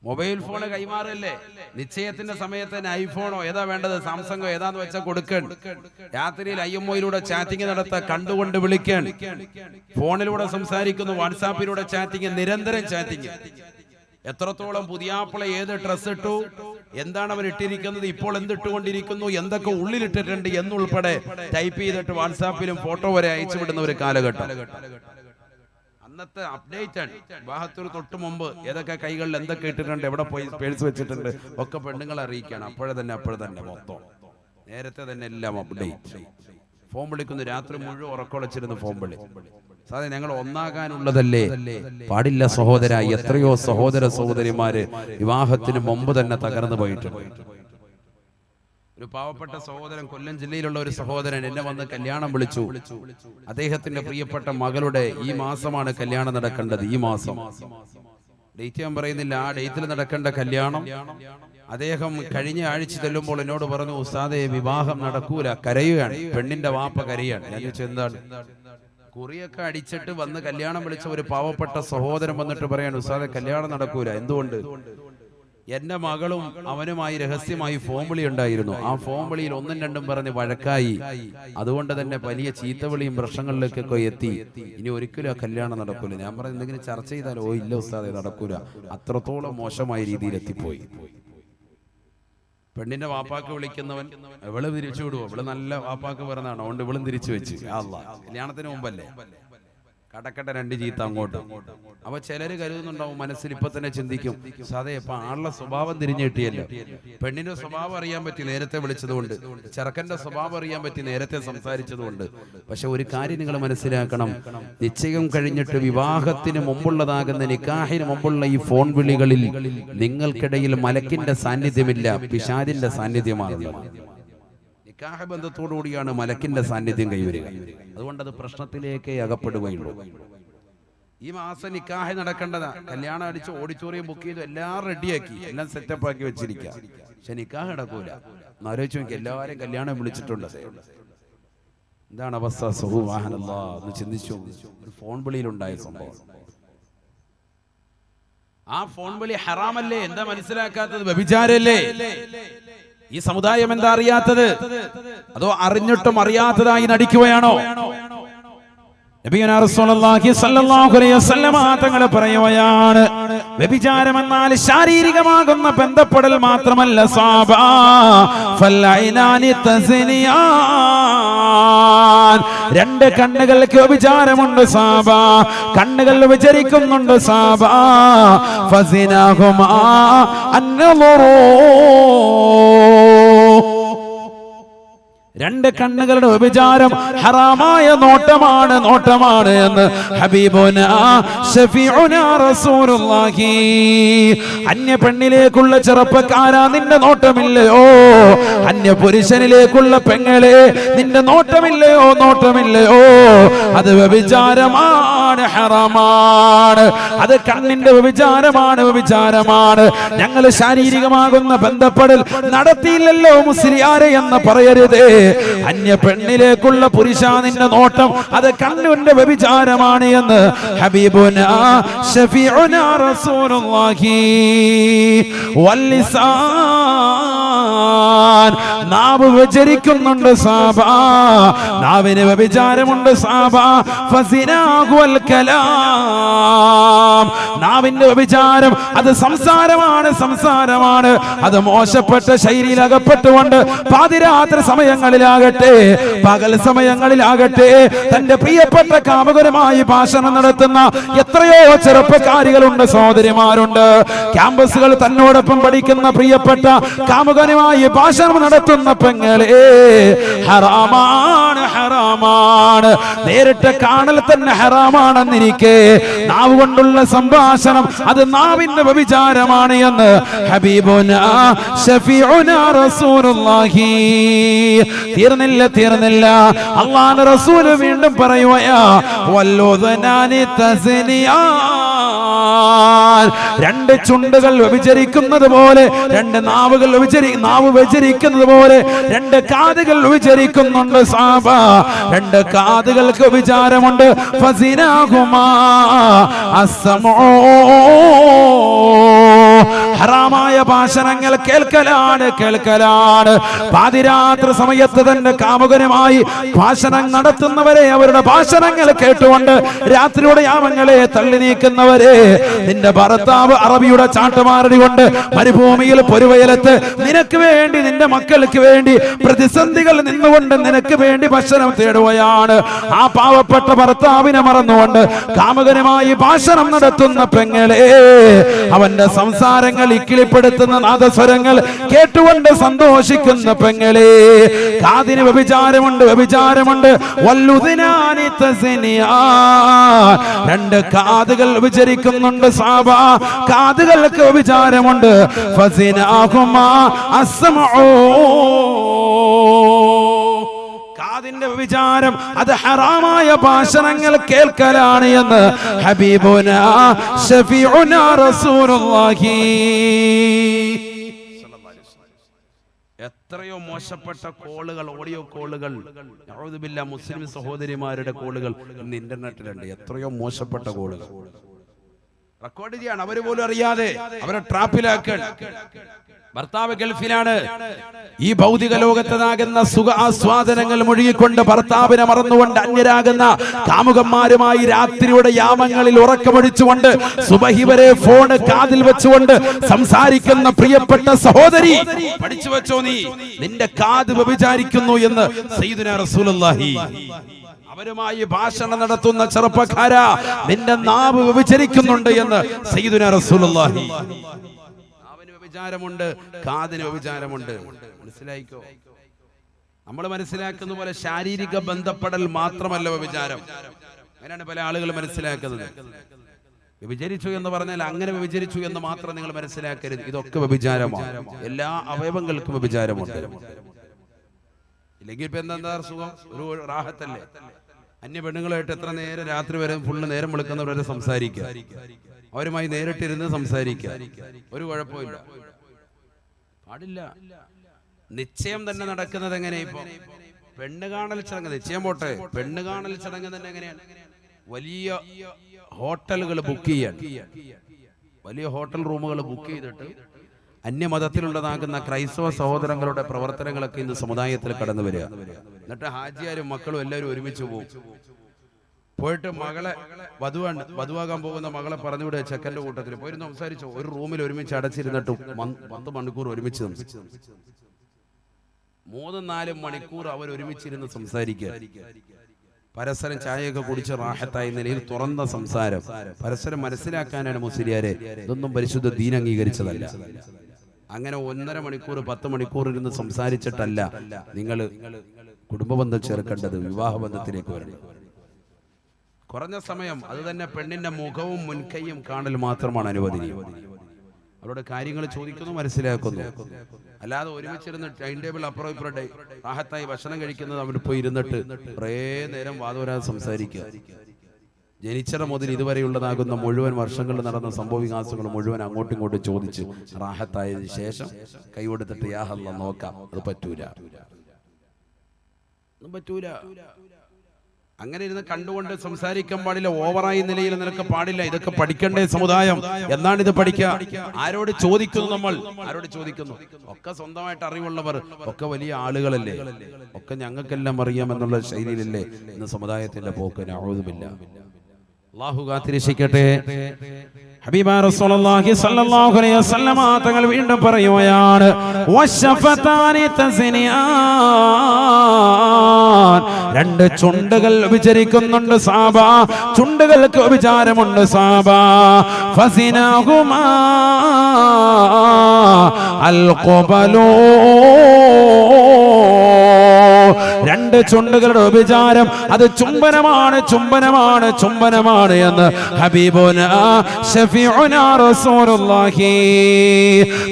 Mobile phone കൈമാറല്ലേ? നിശ്ചയത്തിന്റെ സമയത്ത് തന്നെ ഐഫോണോ ഏതാ വേണ്ടത്, സാംസങ്ങോ ഏതാന്ന് വെച്ചാൽ കൊടുക്കൺ. രാത്രിയിൽ IMOയിലൂടെ ചാറ്റിംഗ് നടത്താൻ, കണ്ടുകൊണ്ട് വിളിക്കാൻ, ഫോണിലൂടെ സംസാരിക്കുന്നു, വാട്സാപ്പിലൂടെ ചാറ്റിംഗ്, നിരന്തരം ചാറ്റിംഗ്. എത്രത്തോളം പുതിയാപ്പിള ഏത് ഡ്രസ് ഇട്ടു, എന്താണ് അവർ ഇട്ടിരിക്കുന്നത്, ഇപ്പോൾ എന്തിട്ടുകൊണ്ടിരിക്കുന്നു, എന്തൊക്കെ ഉള്ളിലിട്ടിട്ടുണ്ട് എന്നുൾപ്പെടെ ടൈപ്പ് ചെയ്തിട്ട് വാട്സാപ്പിലും ഫോട്ടോ വരെ അയച്ചു വിടുന്ന ഒരു കാലഘട്ടം. അന്നത്തെ അപ്ഡേറ്റ് ആണ്. വിവാഹത്തിന് തൊട്ട് മുമ്പ് ഏതൊക്കെ കൈകളിൽ എന്തൊക്കെ ഇട്ടിട്ടുണ്ട്, എവിടെ പോയി പേഴ്സ് വെച്ചിട്ടുണ്ട് ഒക്കെ പെണ്ണുങ്ങളെ അറിയിക്കുകയാണ്. അപ്പോഴെ തന്നെ മൊത്തം നേരത്തെ തന്നെ എല്ലാം അപ്ഡേറ്റ്. ഫോൺ വിളിക്കുന്നു, രാത്രി മുഴുവൻ ഉറക്കൊളച്ചിരുന്ന് ഫോൺ വിളി. സാധനം ഞങ്ങൾ ഒന്നാകാനുള്ളതല്ലേ? പാടില്ല സഹോദര. എത്രയോ സഹോദര സഹോദരിമാര് വിവാഹത്തിന് മുമ്പ് തന്നെ തകർന്നു പോയിട്ടുണ്ട്. ഒരു പാവപ്പെട്ട സഹോദരൻ, കൊല്ലം ജില്ലയിലുള്ള ഒരു സഹോദരൻ എന്നെ വന്ന് കല്യാണം വിളിച്ചു. അദ്ദേഹത്തിന്റെ പ്രിയപ്പെട്ട മകളുടെ ഈ മാസമാണ് കല്യാണം നടക്കേണ്ടത്. ഈ മാസം ഡേറ്റ് ഞാൻ പറയുന്നില്ല. ആ ഡേറ്റിൽ നടക്കേണ്ട കല്യാണം അദ്ദേഹം കഴിഞ്ഞ ആഴ്ച ചെല്ലുമ്പോൾ എന്നോട് പറഞ്ഞു, ഉസ്താദേ വിവാഹം നടക്കൂല, കരയുകയാണ്. പെണ്ണിന്റെ വാപ്പ കരയാണ്. ഞാൻ ചോദിച്ചു എന്താണ്? കുറിയൊക്കെ അടിച്ചിട്ട് വന്ന് കല്യാണം വിളിച്ച ഒരു പാവപ്പെട്ട സഹോദരൻ വന്നിട്ട് പറയാണ്, ഉസ്താദേ കല്യാണം നടക്കൂല. എന്തുകൊണ്ട്? എന്റെ മകളും അവനുമായി രഹസ്യമായി ഫോൺ വിളി ഉണ്ടായിരുന്നു. ആ ഫോൺ വിളിയിൽ ഒന്നും രണ്ടും പറഞ്ഞ് വഴക്കായി. അതുകൊണ്ട് തന്നെ വലിയ ചീത്തവിളിയും പ്രശ്നങ്ങളിലേക്കൊക്കെ എത്തി. ഇനി ഒരിക്കലും ആ കല്യാണം നടക്കൂല. ഞാൻ പറഞ്ഞു, എന്തെങ്കിലും ചർച്ച ചെയ്താലോ? ഓ ഇല്ല ഉസ്താദേ നടക്കൂല. അത്രത്തോളം മോശമായ രീതിയിൽ എത്തിപ്പോയി. പെണ്ണിന്റെ വാപ്പാക്ക് വിളിക്കുന്നവൻ ഇവള് തിരിച്ചു വിടുവോ? ഇവള് നല്ല വാപ്പാക്ക് പറഞ്ഞതാണ്, അതുകൊണ്ട് ഇവളും തിരിച്ചു വെച്ച്. കല്യാണത്തിന് മുമ്പല്ലേ, കടക്കട്ട രണ്ട് ചീത്ത അങ്ങോട്ട്. അപ്പൊ ചിലര് കരുതുന്നുണ്ടാവും, മനസ്സിൽ ഇപ്പൊ തന്നെ ചിന്തിക്കും, സാധേ ഇപ്പൊ ആളുടെ സ്വഭാവം തിരിഞ്ഞു കിട്ടിയല്ലോ. പെണ്ണിന്റെ സ്വഭാവം അറിയാൻ പറ്റി നേരത്തെ വിളിച്ചതുകൊണ്ട്, ചെറുക്കന്റെ സ്വഭാവം അറിയാൻ പറ്റി നേരത്തെ സംസാരിച്ചതുകൊണ്ട്. പക്ഷെ ഒരു കാര്യം നിങ്ങൾ മനസ്സിലാക്കണം, നിശ്ചയം കഴിഞ്ഞിട്ട് വിവാഹത്തിന് മുമ്പുള്ളതാകുന്ന നിക്കാഹിന് മുമ്പുള്ള ഈ ഫോൺ വിളികളിൽ നിങ്ങൾക്കിടയിൽ മലക്കിന്റെ സാന്നിധ്യമില്ല, പിശാചിന്റെ സാന്നിധ്യമാണുള്ളത്. നിക്കാഹ ബന്ധത്തോടുകൂടിയാണ് മലക്കിന്റെ സാന്നിധ്യം കൈവരിക. അതുകൊണ്ട് അത് പ്രശ്നത്തിലേക്ക് അകപ്പെടുകയുള്ളൂ. ഈ മാസം നിക്കാഹ് നടക്കേണ്ടതാ. കല്യാണം അടിച്ച് ഓഡിറ്റോറിയം ബുക്ക് ചെയ്തു, എല്ലാം റെഡിയാക്കി, എല്ലാം സെറ്റപ്പ് ആക്കി വെച്ചിരിക്കുക. പക്ഷെ നിക്കാഹ് നടക്കൂല. ആലോചിച്ച് നോക്കി, എല്ലാവരും കല്യാണം വിളിച്ചിട്ടുണ്ട്. എന്താണ് അവസ്ഥ? സുബ്ഹാനല്ലാഹ്. ഒന്ന് ചിന്തിച്ചു. ഒരു ഫോൺ വിളിയിലുണ്ടായ സംഭവം. ആ ഫോൺ വിളി ഹറാമല്ലേ? എന്താ മനസ്സിലാക്കാത്തത്? വ്യഭിചാരല്ലേ? ഈ സമുദായം എന്താ അറിയാത്തത്? അതോ അറിഞ്ഞിട്ടും അറിയാത്തതായി നടിക്കുകയാണോ? നബിയുനാ റസൂലുള്ളാഹി സ്വല്ലല്ലാഹു അലൈഹി വസല്ലം തങ്ങൾ പറയുകയാണ്, വ്യഭിചാരം എന്നാൽ ശാരീരികമാകുന്ന ബന്ധപ്പെടൽ മാത്രമല്ല സാബാ, ഫൽഐനാനി തസ്നിയാൻ. രണ്ട് കണ്ണുകൾക്ക് വ്യഭിചാരമുണ്ട് സാബാ, കണ്ണുകൾ വ്യഭിചരിക്കുന്നുണ്ട് സാബാ. ഫസിനാഹുമാ അന്നളുറൂ. രണ്ട് കണ്ണുകളുടെ വ്യഭിചാരം ഹറാമായ നോട്ടമാണ് എന്ന് ഹബീബുനാ ശഫീഉനാ റസൂലുള്ളാഹി. അന്യ പെണ്ണിലേക്കുള്ള ചെറുപ്പക്കാരാ നിന്റെ നോട്ടമില്ലയോ? അന്യ പുരുഷനിലേക്കുള്ള പെങ്ങളെ നിന്റെ നോട്ടമില്ലയോ? അത് വ്യഭിചാരമാണ്, ഹറാമാണ്. അത് കണ്ണിന്റെ വ്യഭിചാരമാണ്. ഞങ്ങൾ ശാരീരികമാകുന്ന ബന്ധപ്പെടൽ നടത്തിയില്ലല്ലോ മുസ്ലിയാരെ എന്ന് പറയരുതേ. അന്യ പെണ്ണിലേക്കുള്ള പുരുഷാ നിന്റെ നോട്ടം, അത് കണ്ണിന്റെ വ്യഭിചാരമാണ് എന്ന് ഹബീബുനാ ശഫീഉനാ റസൂലുള്ളാഹി. വല്ലിസാൻ, നാവ് വ്യഭിചരിക്കുന്നുണ്ട് സാബാ, നാവിന് വ്യഭിചാരമുണ്ട് സാബാ. ഫസിനാഹു വൽ കലാം, നാവിന്റെ വ്യഭിചാരം അത് സംസാരമാണ്. അത് മോശപ്പെട്ട ശൈലിയിൽ അകപ്പെട്ടുകൊണ്ട് പാതിരാത്രി സമയങ്ങളിലാകട്ടെ പകൽ സമയങ്ങളിലാകട്ടെ തന്റെ പ്രിയപ്പെട്ട കാമുകനുമായി ഭാഷണം നടത്തുന്ന എത്രയോ ചെറുപ്പക്കാരികളുണ്ട്, സഹോദരിമാരുണ്ട്. ക്യാമ്പസുകൾ തന്നോടൊപ്പം പഠിക്കുന്ന പ്രിയപ്പെട്ട കാമുകനുമായി ഭാഷണം നടത്തുന്ന പെങ്ങളെ ഹറാമാണ്. ഹറാമാണ്. നേരിട്ട് കാണൽ തന്നെ ഹറാമാണെന്നിരിക്കെ നാവ് കൊണ്ടുള്ള സംഭാഷണം അത് നാവിന്റെ വ്യഭിചാരമാണ് എന്ന് ഹബീബുനാ ശഫീഉനാ റസൂലുള്ളാഹി. തീർന്നില്ല അല്ലാഹുവിന്റെ റസൂൽ വീണ്ടും പറയുകയാ വല്ലുദനാനി തസ്നിയാ. രണ്ട് ചുണ്ടുകൾ വ്യഭിചരിക്കുന്നത് പോലെ, രണ്ട് നാവുകൾ നാവ് വ്യഭിചരിക്കുന്നത് പോലെ രണ്ട് കാതുകൾ വ്യഭിചരിക്കുന്നുണ്ട് സഹാബ. രണ്ട് കാതുകൾക്ക് വ്യഭിചാരമുണ്ട്. ഫസിനാഹുമാ അസ്സമൂ. ഹറാമായ ഭാഷണങ്ങൾ കേൾക്കലാണ്. പാതിരാത്രി സമയത്ത് തന്റെ കാമുകനുമായി ഭാഷണം നടത്തുന്നവരെ, അവരുടെ ഭാഷണങ്ങൾ കേട്ടുകൊണ്ട് രാത്രിയുടെ യാമങ്ങളെ തള്ളി നീക്കുന്നവരെ, നിന്റെ ഭർത്താവ് അറബിയുടെ ചാട്ടുമാരടി കൊണ്ട് മരുഭൂമിയിൽ പൊരുവയലത്ത് നിനക്ക് വേണ്ടി, നിന്റെ മക്കൾക്ക് വേണ്ടി പ്രതിസന്ധികൾ നിന്നുകൊണ്ട് നിനക്ക് വേണ്ടി ഭക്ഷണം തേടുകയാണ്. ആ പാവപ്പെട്ട ഭർത്താവിനെ മറന്നുകൊണ്ട് കാമുകനുമായി ഭാഷണം നടത്തുന്ന പെങ്ങളെ, അവന്റെ സംസാരങ്ങൾ ഇക്കിളിപ്പെടുത്തുന്ന നാദസ്വരങ്ങൾ കേട്ടുകൊണ്ട് സന്തോഷിക്കുന്ന പെങ്ങളെ, കാതിന് വ്യഭിചാരമുണ്ട്. വല്ലുദിനാനി തസ്നിയാ. രണ്ട് കാതുകൾ വ്യഭിചരിക്കുന്നുണ്ട് സാബ. കാതുകൾക്ക് വ്യഭിചാരമുണ്ട്. ഫസിനാഹുമാ അസ്മഉ. കാതിന്റെ വ്യഭിചാരം അത് ഹറാമായ ഭാഷണങ്ങൾ കേൾക്കലാണ് എന്ന് ഹബീബുനാ ശഫീഉനാ റസൂലുള്ളാഹി. എത്രയോ മോശപ്പെട്ട കോളുകൾ, ഓഡിയോ കോളുകൾ, നഊദു ബില്ലാഹ്, മുസ്ലിം സഹോദരിമാരുടെ കോളുകൾ ഇന്ന് ഇന്റർനെറ്റിലുണ്ട്. എത്രയോ മോശപ്പെട്ട കോളുകൾ റെക്കോർഡ് ചെയ്യാണ്, അവര് പോലും അറിയാതെ അവരെ ട്രാപ്പിലാക്കാൻ. ഭർത്താവ് ഗൾഫിലാണ്. ഈ ഭൗതിക ലോകത്തതാകുന്ന സുഖ ആസ്വാദനങ്ങൾ മുഴുകിക്കൊണ്ട് ഭർത്താവിനെ മറന്നുകൊണ്ട് അന്യരാകുന്ന കാമുകന്മാരുമായി രാത്രിയുടെ യാമങ്ങളിൽ ഉറക്കമൊഴിച്ചുകൊണ്ട് സുബഹി വരെ ഫോൺ കാതിൽ വെച്ചുകൊണ്ട് സംസാരിക്കുന്ന പ്രിയപ്പെട്ട സഹോദരി, പഠിച്ചു വെച്ചോ, നീ നിന്റെ കാത് വ്യഭിചാരിക്കുന്നു എന്ന് സയ്യിദുനാ റസൂലുള്ളാഹി. അവരുമായി ഭാഷണം നടത്തുന്ന ചെറുപ്പക്കാരാ, നിന്റെ നാവ് വ്യഭിചരിക്കുന്നുണ്ട് എന്ന് സയ്യിദുനാ റസൂലുള്ളാഹി. നാവിന് വ്യഭിചാരമുണ്ട്, കാതിന് വ്യഭിചാരമുണ്ട്. മനസ്സിലായിക്കോ? നമ്മൾ മനസ്സിലാക്കുന്ന പോലെ ശാരീരിക ബന്ധപ്പെടൽ മാത്രമല്ല വ്യഭിചാരം. അങ്ങനെയാണ് പല ആളുകൾ മനസ്സിലാക്കുന്നത്. വ്യഭിചരിച്ചു എന്ന് പറഞ്ഞാൽ അങ്ങനെ വ്യഭിചരിച്ചു എന്ന് മാത്രം നിങ്ങൾ മനസ്സിലാക്കരുത്. ഇതൊക്കെ വ്യഭിചാരമാണ്. എല്ലാ അവയവങ്ങൾക്കും വ്യഭിചാരമുണ്ട്. ഇല്ലെങ്കിൽ ഇപ്പൊ എന്താ സുഖം, ഒരു റാഹത്തല്ലേ? അന്യ പെണ്ണുങ്ങളായിട്ട് എത്ര നേരം രാത്രി വരെ ഫുള്ള് നേരം വിളിക്കുന്നവരെ സംസാരിക്കുക, അവരുമായി നേരിട്ടിരുന്ന് സംസാരിക്കുക, ഒരു കുഴപ്പമില്ല, പാടില്ല. നിശ്ചയം തന്നെ നടക്കുന്നത് എങ്ങനെ? ഇപ്പൊ പെണ്ണ് കാണൽ ചടങ്ങ്, നിശ്ചയം പോട്ടെ, പെണ്ണ് കാണൽ ചടങ്ങ് തന്നെ എങ്ങനെയാണ്? വലിയ ഹോട്ടലുകൾ ബുക്ക് ചെയ്യാൻ, വലിയ ഹോട്ടൽ റൂമുകൾ ബുക്ക് ചെയ്തിട്ട് അന്യമതത്തിലുള്ളതാകുന്ന ക്രൈസ്തവ സഹോദരങ്ങളുടെ പ്രവർത്തനങ്ങളൊക്കെ ഇന്ന് സമുദായത്തിൽ കടന്നു വരിക. എന്നിട്ട് ഹാജിയാരും മക്കളും എല്ലാവരും ഒരുമിച്ച് പോകും. പോയിട്ട് മകളെ വധുവാകാൻ പോകുന്ന മകളെ പറഞ്ഞുവിടെ ചെക്കന്റെ കൂട്ടത്തിൽ പോയിരുന്നു സംസാരിച്ചു. ഒരു റൂമിൽ ഒരുമിച്ച് അടച്ചിരുന്നിട്ട് 10 മണിക്കൂർ ഒരുമിച്ച് 3-4 മണിക്കൂർ അവർ ഒരുമിച്ചിരുന്ന് സംസാരിക്കുക. പരസ്പരം ചായയൊക്കെ കുടിച്ച് റാഹത്തായ നിലയിൽ തുറന്ന സംസാരം. പരസ്പരം മനസ്സിലാക്കാനാണ് മുസ്ലിയാരെ. ഇതൊന്നും പരിശുദ്ധ ദീൻ അംഗീകരിച്ചതല്ല. അങ്ങനെ 1.5 മണിക്കൂർ 10 മണിക്കൂർ ഇരുന്ന് സംസാരിച്ചിട്ടല്ല നിങ്ങൾ കുടുംബബന്ധം ചേർക്കേണ്ടത്, വിവാഹബന്ധത്തിലേക്ക് വരണം. കുറഞ്ഞ സമയം, അത് തന്നെ പെണ്ണിന്റെ മുഖവും മുൻകൈയും കാണൽ മാത്രമാണ് അനുവദനീയം. അവരുടെ കാര്യങ്ങൾ ചോദിക്കുന്നു, മനസ്സിലാക്കുന്നു. അല്ലാതെ ഒരുമിച്ചിരുന്ന് ടൈം ടേബിൾ അപ്പുറം ഇപ്പുറം റാഹത്തായി ഭക്ഷണം കഴിക്കുന്നത് അവിടെ പോയി ഇരുന്നിട്ട് കുറേ നേരം വാദവരാതെ സംസാരിക്കുക. ജനിച്ചറ മുതൽ ഇതുവരെയുള്ളതാകുന്ന മുഴുവൻ വർഷങ്ങളിൽ നടന്ന സംഭവ വികാസങ്ങൾ മുഴുവൻ അങ്ങോട്ടും ഇങ്ങോട്ടും ചോദിച്ച് റാഹത്തായതിനു ശേഷം കൈകൊടുത്തിട്ട് യാ അല്ലാ നോക്കാം, അത് പറ്റൂല. അങ്ങനെ ഇരുന്ന് കണ്ടുകൊണ്ട് സംസാരിക്കാൻ പാടില്ല. ഓവറായി നിലയിൽ നിനക്ക് പാടില്ല. ഇതൊക്കെ പഠിക്കേണ്ട സമുദായം. എന്നാണ് ഇത് പഠിക്കുക? ആരോട് ചോദിക്കുന്നു? നമ്മൾ ആരോട് ചോദിക്കുന്നു? ഒക്കെ സ്വന്തമായിട്ട് അറിവുള്ളവർ, ഒക്കെ വലിയ ആളുകളല്ലേ, ഒക്കെ ഞങ്ങൾക്കെല്ലാം അറിയാം എന്നുള്ള ശൈലിയിലല്ലേ ഇന്ന് സമുദായത്തിന്റെ പോക്ക്. നഊദുബില്ല. അല്ലാഹു കാത്തിരക്ഷിക്കട്ടെ. ഹബീബായ റസൂലുള്ളാഹി സ്വല്ലല്ലാഹു അലൈഹി വസല്ലമ തങ്ങൾ വീണ്ടും പറയുകയാണ്, വശഫതാനി തസ്നിയാൻ. 2 ചുണ്ടുകൾ വിചരിക്കുന്നുണ്ട് സാബ, ചുണ്ടുകൾക്ക് വിചാരമുണ്ട് സാബ. ഫസിനാഹുമാ അൽ ഖബലൂ. 2 രണ്ട് ചുണ്ടുകളുടെ വ്യഭിചാരം അത് ചുംബനമാണ് ചുംബനമാണ് ചുംബനമാണ് എന്ന് ഹബീബുനാ ശഫീഉനാ റസൂലുള്ളാഹി.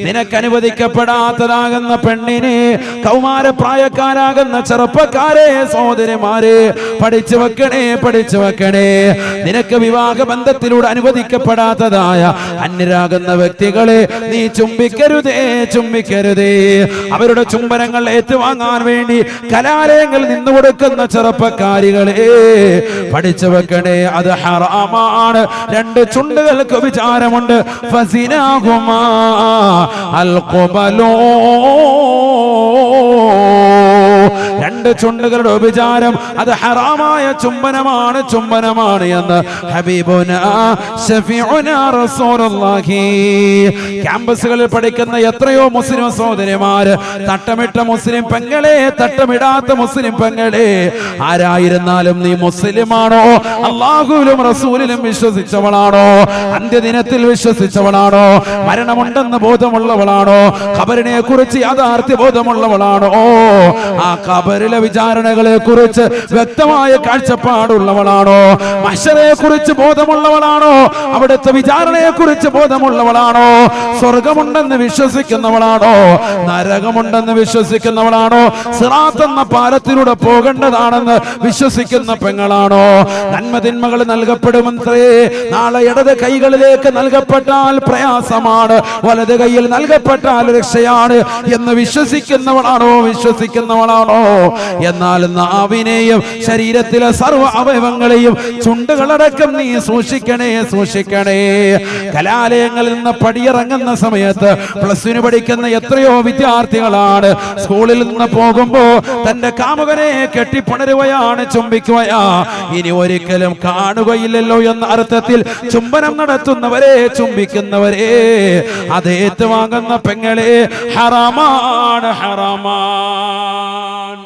നിനക്ക് അനുവദിക്കപ്പെടാത്തതാകുന്ന പെണ്ണിനെ, കൗമാരപ്രായക്കാരാകുന്ന ചെറുപ്പക്കാരെ, സഹോദരിമാരെ, പഠിച്ചു വെക്കണേ, പഠിച്ചു വെക്കണേ. നിനക്ക് വിവാഹ ബന്ധത്തിലൂടെ അനുവദിക്കപ്പെടാത്തതായ അന്യരാകുന്ന വ്യക്തികളെ നീ ചുംബിക്കരുതേ, ചുംബിക്കരുതേ. അവരുടെ ചുംബനങ്ങൾ ഏറ്റുവാങ്ങാൻ വേണ്ടി കലാലയങ്ങളിൽ നിന്ന് കൊടുക്കുന്ന ചെറുപ്പക്കാരികളെ പഠിച്ചു വെക്കണേ, അത് ഹറാമാണ്. രണ്ട് ചുണ്ടുകൾക്ക് വിചാരമുണ്ട്. ഫസിനാഹുമാ അൽ ഖുബലൂ, രണ്ട് ചുണ്ടുകളുടെ വിചാരം അത് ഹറാമായ ചുംബനമാണ്, ചുംബനമാണ് എന്ന് ഹബീബുനാ ശഫീഉനാ റസൂലുള്ളാഹി. ക്യാമ്പസുകളിൽ പഠിക്കുന്ന എത്രയോ മുസ്ലിം സഹോദരിമാര്, തട്ടമിട്ട മുസ്ലിം പെങ്ങളെ, തട്ടമിടാത്ത മുസ്ലിം പെങ്ങളെ, ആരായിരുന്നാലും നീ മുസ്ലിമാണോ, അല്ലാഹുവിലും റസൂലിലും വിശ്വസിച്ചവളാണോ, അന്ത്യദിനത്തിൽ വിശ്വസിച്ചവളാണോ, മരണമുണ്ടെന്ന് ബോധമുള്ളവളാണോ, ഖബറിനെ കുറിച്ച് യാഥാർത്ഥ്യ ബോധമുള്ളവളാണോ, ആ ഖബറിലെ വിചാരണകളെ കുറിച്ച് വ്യക്തമായ കാഴ്ചപ്പാടുള്ളവളാണോ, മഹ്ശറയെ കുറിച്ച് ബോധമുള്ളവളാണോ, അവിടുത്തെ വിചാരണയെ കുറിച്ച് ബോധമുള്ളവളാണോ, സ്വർഗമുണ്ടെന്ന് വിശ്വസിക്കുന്നവളാണോ, നരകമുണ്ടെന്ന് വിശ്വസിക്കുന്നവളാണോ, സിറാത്ത് എന്ന പാലത്തിലൂടെ പോകേണ്ടതാണെന്ന് വിശ്വസിക്കുന്ന പെങ്ങളാണോ, നന്മതിന്മകൾ നൽകപ്പെടുമെന്നേ, നാളെ ഇടത് കൈകളിലേക്ക് നൽകപ്പെട്ടാൽ പ്രയാസമാണ്, വലത് കൈയിൽ നൽകപ്പെട്ടാൽ രക്ഷയാണ് എന്ന് വിശ്വസിക്കുന്നവളാണോ, വിശ്വസിക്കുന്നവളാണോ? എന്നാൽ നാവിനെയും ശരീരത്തിലെ സർവ്വ അവയവങ്ങളെയും ചുണ്ടുകളടക്കം നീ സൂക്ഷിക്കണേ, സൂക്ഷിക്കണേ. കലാലയങ്ങളിൽ നിന്ന് പടിയിറങ്ങുന്ന സമയത്ത് പ്ലസ് 1 പഠിക്കുന്ന എത്രയോ വിദ്യാർത്ഥികളാണ് സ്കൂളിൽ നിന്ന് പോകുമ്പോ തന്റെ കാമുകനെ കെട്ടിപ്പണരുകയാണ്, ചുംബിക്കുകയാ. ഇനി ഒരിക്കലും കാണുകയില്ലല്ലോ എന്ന അർത്ഥത്തിൽ ചുംബനം നടത്തുന്നവരെ, ചുംബിക്കുന്നവരെ, അത് ഏറ്റുവാങ്ങുന്ന പെങ്ങളെ ഹറാമാണ്, ഹറാമാണ്.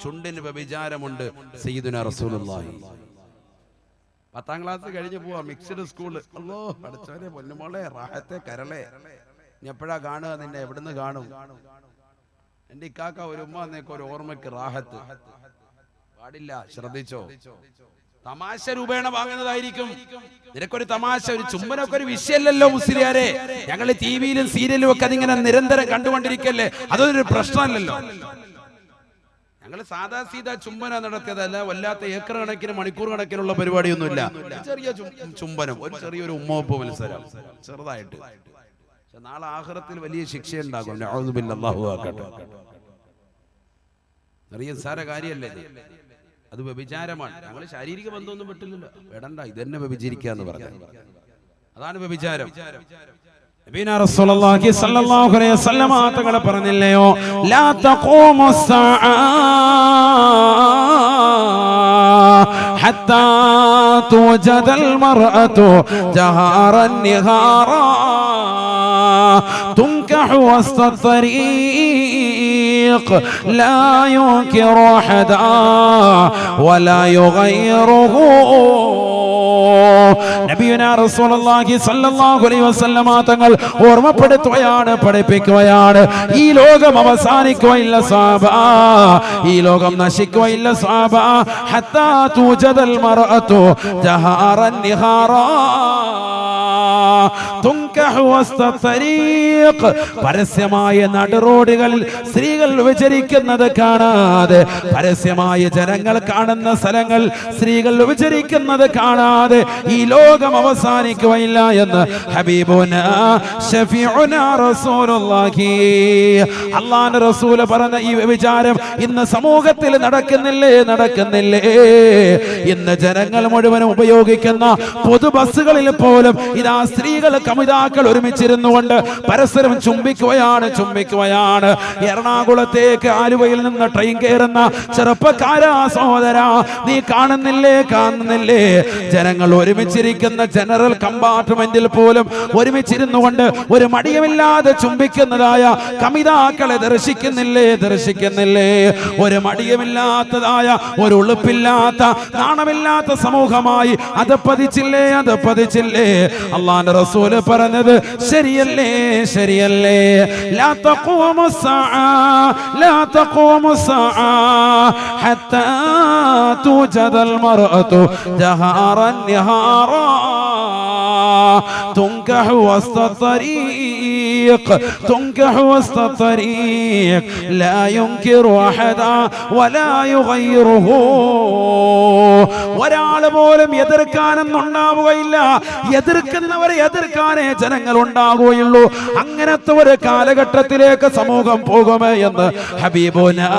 ചുണ്ടിന് വ്യഭിചാരമുണ്ട്. സയ്യിദുനാ റസൂലുള്ളാഹി 10ാം ക്ലാസ് കഴിഞ്ഞ് പോവാ, മിക്സ്ഡ് സ്കൂള്. അല്ലോ പഠിച്ചവരെ, പൊന്നുമോളെ, റാഹത്തെ, കരളെ, നീ എപ്പോഴാ കാണുക, നിന്നെ എവിടുന്ന് കാണും? എന്റെ ഇക്കാക്ക ഒരു ഉമ്മ എന്നേക്ക് ഒരു ഓർമ്മയ്ക്ക് റാഹത്ത് പാടില്ല, ശ്രദ്ധിച്ചോ. തമാശ രൂപേണ വാങ്ങുന്നതായിരിക്കും. നിനക്കൊരു തമാശ, ഒരു ചുംബനമൊക്കെ ഒരു വിഷയമല്ലല്ലോ മുസ്ലിയാരെ. ഞങ്ങൾ ടിവിയിലും സീരിയലും ഒക്കെ അതിങ്ങനെ നിരന്തരം കണ്ടുകൊണ്ടിരിക്കല്ലേ, അതൊരു പ്രശ്നമല്ലല്ലോ. ഞങ്ങൾ സാധാ സീതാ ചുംബന നടത്തിയതല്ല, വല്ലാത്ത ഏക്കർ കണക്കിന് മണിക്കൂർ കണക്കിനുള്ള പരിപാടിയൊന്നുമില്ല. ചെറിയ ചുംബനം, ഒരു ചെറിയൊരു ഉമ്മവപ്പ് മത്സരം, ചെറുതായിട്ട്. നാളെ ആഖിറത്തിൽ വലിയ ശിക്ഷയുണ്ടാകും. നഊദു ബില്ലാഹി, അല്ലാഹു ആക്കട്ടെ. ചെറിയ സാര കാര്യമല്ലേ അത്, വ്യഭിചാരമാണ്. ഞങ്ങൾ ശാരീരിക ബന്ധമൊന്നും വിട്ടില്ലല്ലോ, വേടണ്ട, ഇതന്നെ വ്യഭിചരിക്കുക എന്ന് പറഞ്ഞു. അതാണ് വ്യഭിചാരം. നബിനാ റസൂലുള്ളാഹി സ്വല്ലല്ലാഹു അലൈഹി വസല്ലം തങ്ങൾ പറഞ്ഞില്ലയോ, ലാ തഖൂമുസ്സാഅ ഹത്താ തുജദൽ മർഅതു ജഹാറൻ നിഹാറാ തുൻകഹു വസ്തരീഖ് ലാ യുൻകിറു അഹദാ വലാ യുഗയ്യിറുഹു. നബിയുനാ റസൂലുള്ളാഹി സ്വല്ലല്ലാഹു അലൈഹി വസല്ലം തങ്ങൾ ഓർമ്മപ്പെടുത്തുകയാണ്, പഠിപ്പിക്കുകയാണ്. ഈ ലോകം അവസാനിക്കുകയില്ല സ്വഹാബ, ഈ ലോകം നശിക്കുകയില്ല സ്വഹാബ. ഹത്താ തുജദൽ മർഅതു ജഹാറൻ നിഹാറാ തുൻകഹു വസ്തരീഖ്. പരസ്യമായ നടുറോഡുകളിൽ സ്ത്രീകൾ വിചരിക്കുന്നത് കാണാതെ, പരസ്യമായ ജനങ്ങൾ കാണുന്ന സ്ഥലങ്ങൾ സ്ത്രീകൾ വിചരിക്കുന്നത് കാണാതെ ഈ ലോകം അവസാനിക്കുകയില്ല എന്ന് ഹബീബുനാ ശഫീഉനാ റസൂലുള്ളാഹി. അല്ലാഹുവിന്റെ റസൂൽ പറഞ്ഞ ഈ വിചാരം ഇന്ന് സമൂഹത്തിൽ നടക്കുന്നില്ലേ, നടക്കുന്നില്ലേ? ഇന്ന് ജനങ്ങൾ മുഴുവനും ഉപയോഗിക്കുന്ന പൊതു ബസ്സുകളിൽ പോലും ഇതാ സ്ത്രീകൾ, കമിതാക്കൾ ഒരുമിച്ചിരുന്നു കൊണ്ട് പരസ്പരം ചുംബിക്കുകയാണ്, ചുംബിക്കുകയാണ്. എറണാകുളത്തേക്ക് ആലുവയിൽ നിന്ന് ട്രെയിൻ കയറുന്ന ചെറുപ്പക്കാരാ, സഹോദരാ, നീ കാണുന്നില്ലേ, കാണുന്നില്ലേ? ജനങ്ങൾ ഒരുമിച്ചിരിക്കുന്ന ജനറൽ കമ്പാർട്ട്മെന്റിൽ പോലും ഒരുമിച്ചിരുന്നു കൊണ്ട് ഒരു മടിയുമില്ലാതെ ചുംബിക്കുന്നതായ കമിതാക്കളെ ദർശിക്കുന്നില്ലേ, ദർശിക്കുന്നില്ലേ? ഒരു മടിയുമില്ലാത്തതായ, ഒരു ഉളുപ്പില്ലാത്ത, നാണമില്ലാത്ത സമൂഹമായി അത് പതിച്ചില്ലേ, അത് പതിച്ചില്ലേ? അല്ലാഹുവിന്റെ റസൂൽ പറഞ്ഞ പറഞ്ഞത് ശരിയല്ലേ ശരിയല്ലേ ലാ തഖൂമു الساعة حتى توجد المرأة جهارا نهارا تنكح وسط الطريق لا ينكر أحدا ولا يغيره ഒരാൾ പോലും എതിർക്കാനൊന്നുണ്ടാവുകയില്ല എതിർക്കുന്നവരെ എതിർക്കാനേ ജനങ്ങൾ ഉണ്ടാകുകയുള്ളൂ അങ്ങനത്തെ ഒരു കാലഘട്ടത്തിലേക്ക് സമൂഹം പോകുമേ എന്ന് ഹബീബുനാ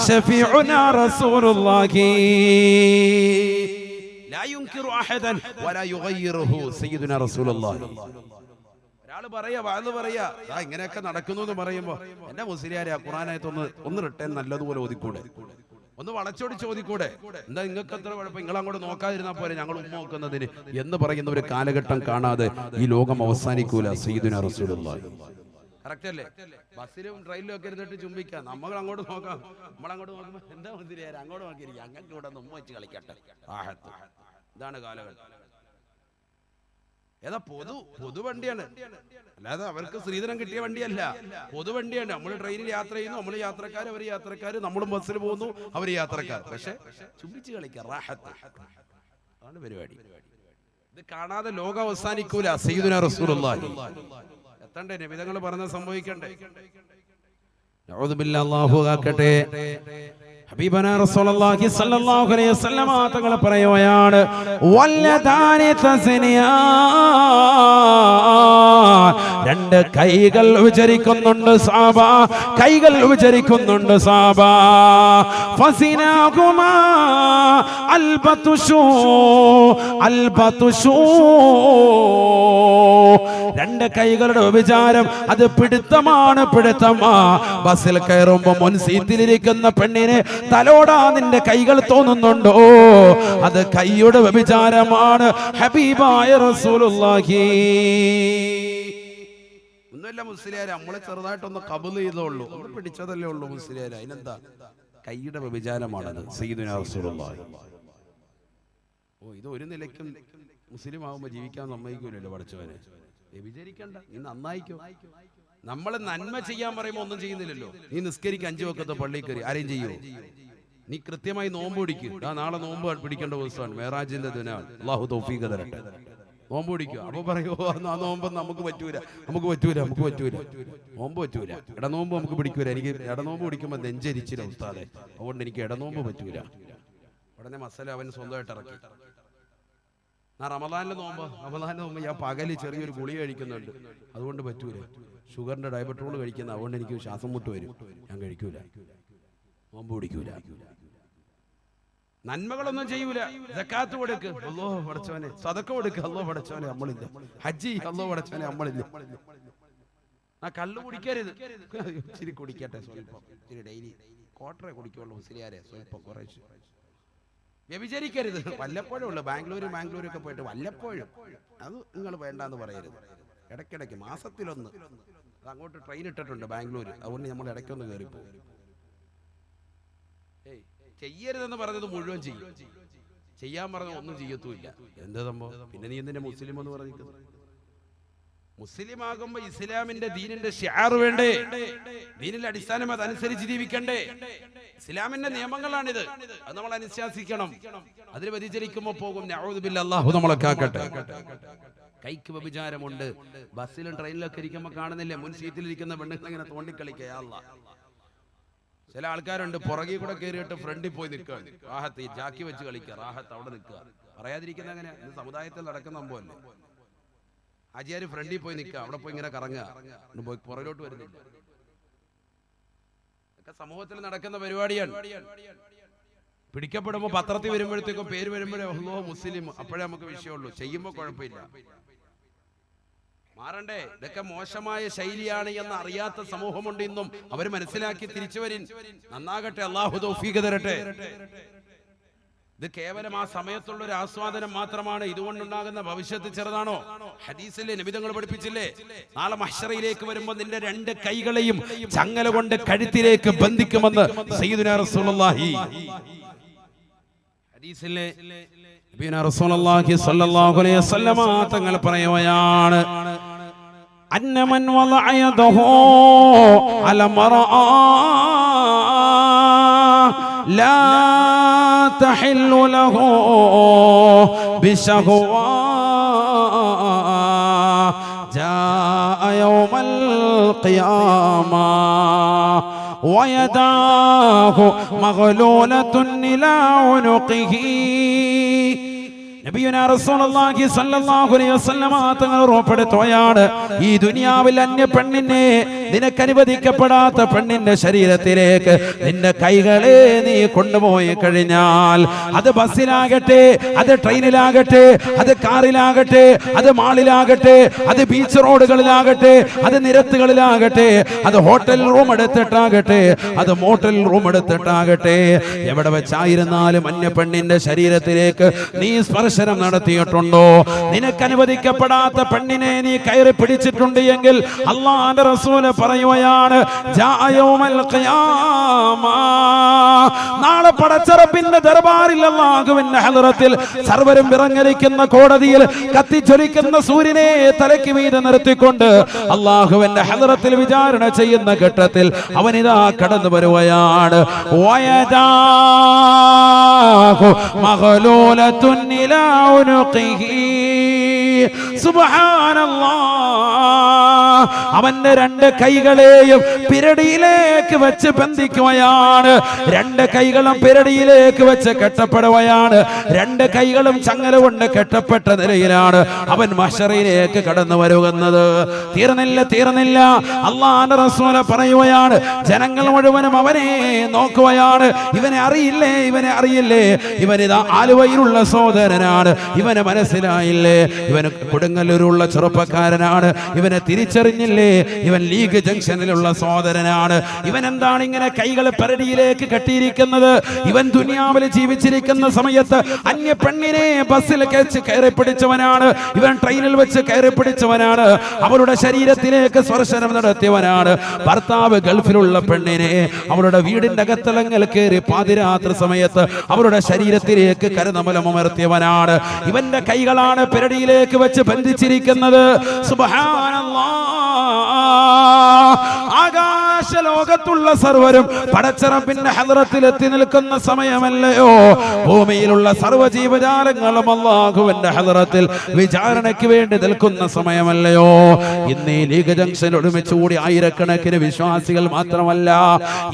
ശഫീഉനാ റസൂലുള്ളാഹി ലാ യുൻകിറു അഹദൻ വലാ യുഗയ്യിറുഹു സയ്യിദുനാ റസൂലുള്ളാഹി ഒരാൾ പറയാ ഇങ്ങനെയൊക്കെ നടക്കുന്നു എന്ന് പറയുമ്പോ എന്റെ മുസ്ലിയാരെ ഖുർആനായത്ത് ഒന്ന് റിട്ടേൺ നല്ലതുപോലെ ഓതിക്കൂടെ ഒന്ന് വളച്ചോടി ചോദിക്കൂടെ എന്താ നിങ്ങൾക്ക് എത്ര കുഴപ്പം നിങ്ങൾ അങ്ങോട്ട് നോക്കാതിരുന്നാൽ പോലെ ഞങ്ങൾ ഉമ്മ നോക്കുന്നതിന് എന്ന് പറയുന്ന ഒരു കാലഘട്ടം കാണാതെ ഈ ലോകം അവസാനിക്കൂല സയ്യിദുനാ റസൂലുള്ളാഹി കറക്റ്റ് അല്ലേ ബസ്സിലും ട്രെയിനിലും ഒക്കെ ഇരുന്നിട്ട് ചുംബിക്കാം നമ്മൾ അങ്ങോട്ട് നോക്കാം നമ്മളങ്ങോട്ട് നോക്കുമ്പോ എന്താ മുസ്ലിയാരെ അങ്ങോട്ട് നോക്കിയിരിക്കും അങ്ങക്ക് ഇവിടെ ഉമ്മ വെച്ച് കളിക്കട്ടെ ഇതാണ് കാലഘട്ടം ഏതാ പൊതുവണ്ടിയാണ് അല്ലാതെ അവർക്ക് സ്ത്രീധനം കിട്ടിയ വണ്ടിയല്ല പൊതുവണ്ടിയാണ് നമ്മൾ ട്രെയിനിൽ യാത്ര ചെയ്യുന്നു നമ്മൾ യാത്രക്കാർ അവർ യാത്രക്കാർ നമ്മളും ബസ്സിൽ പോകുന്നു അവർ യാത്രക്കാർ പക്ഷെ ചുംബിച്ച് കളിക്കുക റാഹത്ത് അതാണ് പരിപാടി ഇത് കാണാതെ ലോകം അവസാനിക്കൂല സയ്യിദുനാ റസൂലുള്ളാഹി എത്തണ്ടേ നബിതങ്ങൾ പറഞ്ഞ സംഭവിക്കണ്ടേ നഊദു ബില്ലാഹി അല്ലാഹു ആക്കട്ടെ ഹബീബനാ റസൂലുള്ളാഹി സ്വല്ലല്ലാഹു അലൈഹി വസല്ലം തങ്ങൾ പറയുകയാണ് വല്ലദാനി തസ്നിയാ രണ്ട് കൈകൾ ഉച്ചരിക്കുന്നുണ്ട് സഹാബ കൈകൾ ഉച്ചരിക്കുന്നുണ്ട് സഹാബ ഫസിനാകുമാ അൽബതുഷു രണ്ട് കൈകളുടെ വ്യഭിചാരം അത് പിടുത്തമാണ് ബസ്സിൽ കയറുമ്പോ മുൻ സീറ്റിലിരിക്കുന്ന പെണ്ണിനെ തലോടാ നിന്റെ കൈകൾ തോന്നുന്നുണ്ടോ അത് കൈയുടെ വ്യഭിചാരമാണ് ഹബീബായ റസൂലുള്ളാഹി ഒന്നുമില്ല മുസ്ലിയാരെ നമ്മളെ ചെറുതായിട്ടൊന്ന് കബൂൽ ചെയ്തോളൂ നമ്മൾ പിടിച്ചതല്ലേ ഉള്ളൂ മുസ്ലിയാരെ അതിനെന്താ കൈയുടെ വ്യഭിചാരമാണത് സയ്യിദുനാ റസൂലുള്ളാഹി ഇത് ഒരു നിലയ്ക്കും മുസ്ലിം ആവുമ്പോ ജീവിക്കാൻ സമ്മതിക്കൂലല്ലോ പഠിച്ചവനെ വ്യഭിചരിക്കണ്ട നീ നന്നായിക്കോ നമ്മളെ നന്മ ചെയ്യാൻ പറയുമ്പോൾ ഒന്നും ചെയ്യുന്നില്ലല്ലോ നീ നിസ്കരിക്ക് 5 വക്കത്തെ പള്ളിയിൽ കയറി ആരെയും ചെയ്യൂ നീ കൃത്യമായി നോമ്പ് പിടിക്കും നാളെ നോമ്പ് പിടിക്കേണ്ട ദിവസമാണ് മേറാജിന്റെ ദിനാണ് അല്ലാഹു തൗഫീഖ് തരട്ടെ നോമ്പ് പിടിക്കുക അപ്പൊ പറയോ ആ നോമ്പ് നമുക്ക് പറ്റൂല നോമ്പ് പറ്റൂല ഇടനോമ്പ് നമുക്ക് പിടിക്കൂല എനിക്ക് ഇടനോമ്പ് പിടിക്കുമ്പോ നെഞ്ചരിച്ചില്ല ഉസ്താദെ അതുകൊണ്ട് എനിക്ക് ഇടനോമ്പ് പറ്റൂല ഉടനെ മസല അവൻ സ്വന്തമായിട്ട് ഇറക്കി റമദാനിലെ നോമ്പ് ഞാൻ പകല് ചെറിയൊരു ഗുളിക കഴിക്കുന്നുണ്ട് അതുകൊണ്ട് പറ്റൂല ഷുഗറിന്റെ ഡയബറ്റോൾ കഴിക്കുന്ന അതുകൊണ്ട് എനിക്ക് ശ്വാസം മുട്ട് വരും ഞാൻ കഴിക്കൂല നോമ്പ് പിടിക്കൂല നന്മകളൊന്നും ചെയ്യൂല സക്കാത്ത് കൊടുക്ക് അല്ലാഹു പടച്ചവനെ സദഖ കൊടുക്ക് അല്ലാഹു പടച്ചവനെ നമ്മളില്ല ഹജ്ജ് അല്ലാഹു പടച്ചവനെ നമ്മളില്ല ആ കള്ളു കുടിക്കരുത് ഇച്ചിരി കുടിക്കട്ടെ സ്വല്പം ഇച്ചിരി ഡെയിലി ക്വാർട്ടറെ കുടിക്കുള്ളൂ മുസ്ലിയാരെ സ്വല്പം കുറേശ്ശെ വ്യഭിചരിക്കരുത് വല്ലപ്പോഴും ഉള്ളു ബാംഗ്ലൂരൊക്കെ പോയിട്ട് വല്ലപ്പോഴും അത് നിങ്ങൾ വേണ്ടാന്ന് പറയരുത് ഇടയ്ക്കിടയ്ക്ക് മാസത്തിലൊന്ന് അത് അങ്ങോട്ട് ട്രെയിൻ ഇട്ടിട്ടുണ്ട് ബാംഗ്ലൂർ അതുകൊണ്ട് നമ്മൾ ഇടയ്ക്കൊന്ന് കയറിപ്പോകും ചെയ്യരുതെന്ന് പറഞ്ഞത് മുഴുവൻ ചെയ്യും ചെയ്യാൻ പറഞ്ഞ ഒന്നും ചെയ്യത്തുമില്ല എന്താ സംഭവം പിന്നെ നീ എന്തിനാ മുസ്ലിം എന്ന് പറഞ്ഞിരിക്കുന്നത് മുസ്ലിം ആകുമ്പോ ഇസ്ലാമിന്റെ ദീനിന്റെ ഷിആർ വേണ്ടേ ദീനിന്റെ അടിസ്ഥാനം അതനുസരിച്ച് ജീവിക്കണ്ടേ ഇസ്ലാമിന്റെ നിയമങ്ങളാണിത് അത് നമ്മൾ അനുശാസിക്കണം അതിൽ വ്യതിചരിക്കുമ്പോ പോകും നഊദു ബില്ലാഹി അല്ലാഹു നമ്മളെ കാക്കട്ടെ കൈക്ക് വ്യഭിചാരമുണ്ട് ബസ്സിലും ട്രെയിനിലൊക്കെ ഇരിക്കുമ്പോ കാണുന്നില്ലേ മുൻ സീറ്റിലിരിക്കുന്ന പെണ്ണുങ്ങൾ ഇങ്ങനെ തോണ്ടിക്കളിക്കുക യാ അല്ലാഹ് ചില ആൾക്കാരുണ്ട് പുറകെ കൂടെ കയറിയിട്ട് ഫ്രണ്ടിൽ പോയി നിൽക്കുക റാഹത്ത് ജാക്കി വെച്ച് കളിക്കുക റാഹത്ത് അവിടെ നിൽക്കുക പറയാതിരിക്കുന്ന അങ്ങനെ ഇന്ന് സമുദായത്തിൽ നടക്കുന്ന സംഭവമല്ലേ ആചാര്യ ഫ്രണ്ടിൽ പോയി നിൽക്കുക അവിടെ പോയി ഇങ്ങനെ കറങ്ങുക പോയി പുറകിലോട്ട് വരുന്നില്ല ഒക്കെ സമൂഹത്തിൽ നടക്കുന്ന പരിപാടിയാണ് പിടിക്കപ്പെടുമ്പോ പത്രത്തിൽ വരുമ്പോഴത്തേക്കും പേര് വരുമ്പോഴേ മുസ്ലിം അപ്പോഴേ നമുക്ക് വിഷയമുള്ളൂ ചെയ്യുമ്പോ കുഴപ്പമില്ല മാറണ്ടേ ഇതൊക്കെ മോശമായ ശൈലിയാണ് എന്ന് അറിയാത്ത സമൂഹമുണ്ട് ഇന്നും അവർ മനസ്സിലാക്കി തിരിച്ചു വരിൻ നന്നാകട്ടെ അല്ലാഹു തൗഫീഖ് തരട്ടെ ഇത് കേവലം ആ സമയത്തുള്ള ഒരു ആസ്വാദനം മാത്രമാണ് ഇതുകൊണ്ടുണ്ടാകുന്ന ഭവിഷ്യത്ത് ചെറുതാണോ ഹദീസിലെ നബിതങ്ങൾ പഠിപ്പിച്ചില്ലേ നാളെ മഹ്ശറയിലേക്ക് വരുമ്പോൾ നിന്റെ 2 കൈകളെയും ചങ്ങല കൊണ്ട് കഴുത്തിലേക്ക് ബന്ധിക്കുമെന്ന് സയ്യിദുനാ റസൂലുള്ളാഹി ഹദീസിലെ നബിയുനാ റസൂലുള്ളാഹി സ്വല്ലല്ലാഹു അലൈഹി വസല്ലം തങ്ങൾ പറയുകയാണ് أن من وضع يده على امرأة لا تحل له بشهوة جاء يوم القيامة ويداه مغلولة إلى عنقه. നബിയുനാ റസൂലുള്ളാഹി സ്വല്ലല്ലാഹു അലൈഹി വസല്ലമ തങ്ങൾ ഉറപ്പെടുത്തുകയാണ്, ഈ ദുനിയാവിൽ അന്യ പെണ്ണിനെ, നിനക്ക് അനുവദിക്കപ്പെടാത്ത പെണ്ണിന്റെ ശരീരത്തിലേക്ക് നിന്റെ കൈകളെ നീ കൊണ്ടുപോയി കഴിഞ്ഞാൽ, അത് ബസ്സിലാകട്ടെ, അത് ട്രെയിനിലാകട്ടെ, അത് കാറിലാകട്ടെ, അത് മാളിലാകട്ടെ, അത് ബീച്ച് റോഡുകളിലാകട്ടെ, അത് നിരത്തുകളിലാകട്ടെ, അത് ഹോട്ടൽ റൂം എടുത്തിട്ടാകട്ടെ, അത് മോട്ടൽ റൂം എടുത്തിട്ടാകട്ടെ, എവിടെ വെച്ചായിരുന്നാലും അന്യ പെണ്ണിന്റെ ശരീരത്തിലേക്ക് നീ സ്പർശനം നടത്തിയിട്ടുണ്ടോ? നിനക്ക് അനുവദിക്കപ്പെടാത്ത പെണ്ണിനെ നീ കയറി പിടിച്ചിട്ടുണ്ട് എങ്കിൽ അല്ലാഹുവിന്റെ റസൂൽ പറയുകയാണ്, നാളെ പടച്ചറപ്പിന്റെ ദർബാറിൽ അല്ലാഹുവിന്റെ ഹളറത്തിൽ സർവരും വിറങ്ങലിക്കുന്ന കോടതിയിൽ കത്തിച്ചൊലിക്കുന്ന സൂര്യനെ തലയ്ക്ക് മീതെ നിർത്തിക്കൊണ്ട് അല്ലാഹുവിന്റെ ഹളറത്തിൽ വിചാരണ ചെയ്യുന്ന ഘട്ടത്തിൽ അവനിതാ കടന്നു വരുകയാണ്. അവന്റെ രണ്ട് കൈകളെയും പിരടിയിലേക്ക് വെച്ച് ബന്ധിക്കുകയാണ്. രണ്ട് കൈകളും പിരടിയിലേക്ക് വെച്ച് കെട്ടപ്പെടുകയാണ്. രണ്ട് കൈകളും ചങ്ങല കൊണ്ട് കെട്ടപ്പെട്ട നിലയിലാണ് അവൻ മഹ്ശറിലേക്ക് കടന്നു വരുന്നത്. തീർന്നില്ല. അല്ലാഹുവിന്റെ റസൂൽ പറയുകയാണ്, ജനങ്ങൾ മുഴുവനും അവനെ നോക്കുകയാണ്. ഇവനെ അറിയില്ലേ, ഇവനിതാ ആലുവയിലുള്ള സഹോദരനാണ്, ഇവനെ മനസ്സിലായില്ലേ, ഇവന് കൊടുങ്ങല്ലൂരുള്ള ചെറുപ്പക്കാരനാണ്, ഇവനെ തിരിച്ചറിഞ്ഞില്ലേ, ഇവൻ ലീഗ് ജംഗ്ഷനിലുള്ള സഹോദരനാണ്. ഇവൻ എന്താണ് ഇങ്ങനെ കൈകൾ പെരടിയിലേക്ക് കെട്ടിയിരിക്കുന്നത്? ഇവൻ ദുനിയാവിൽ ജീവിച്ചിരിക്കുന്ന സമയത്ത് അന്യ പെണ്ണിനെ ബസ്സിൽ കയറി പിടിച്ചവനാണ്, ഇവൻ ട്രെയിനിൽ വെച്ച് കയറി പിടിച്ചവനാണ്, അവളുടെ ശരീരത്തിലേക്ക് സ്പർശനം നടത്തിയവനാണ്. ഭർത്താവ് ഗൾഫിലുള്ള പെണ്ണിനെ അവളുടെ വീടിന്റെ അകത്തളങ്ങൾ കയറി പാതിരാത്രി സമയത്ത് അവളുടെ ശരീരത്തിലേക്ക് കരനമലമർത്തിയവനാണ്. ഇവന്റെ കൈകളാണ് പെരടിയിലേക്ക് വെച്ച് ബന്ധിച്ചിരിക്കുന്നത്. സുബ്ഹാനല്ലാഹ്. ആകാശലോകത്തുള്ള സർവരും പടച്ചറപ്പിന്റെ ഹദ്റത്തിൽ എത്തി നിൽക്കുന്ന സമയമല്ലയോ? ഭൂമിയിലുള്ള സർവ്വ ജീവജാലങ്ങളും അല്ലാഹുവിന്റെ ഹദ്റത്തിൽ വിചാരണയ്ക്ക് വേണ്ടി നിൽക്കുന്ന സമയമല്ലയോ? ഇന്ന് ഈ ലീഗ് ജംഗ്ഷനിൽ ഒരുമിച്ച് കൂടി ആയിരക്കണക്കിന് വിശ്വാസികൾ മാത്രമല്ല,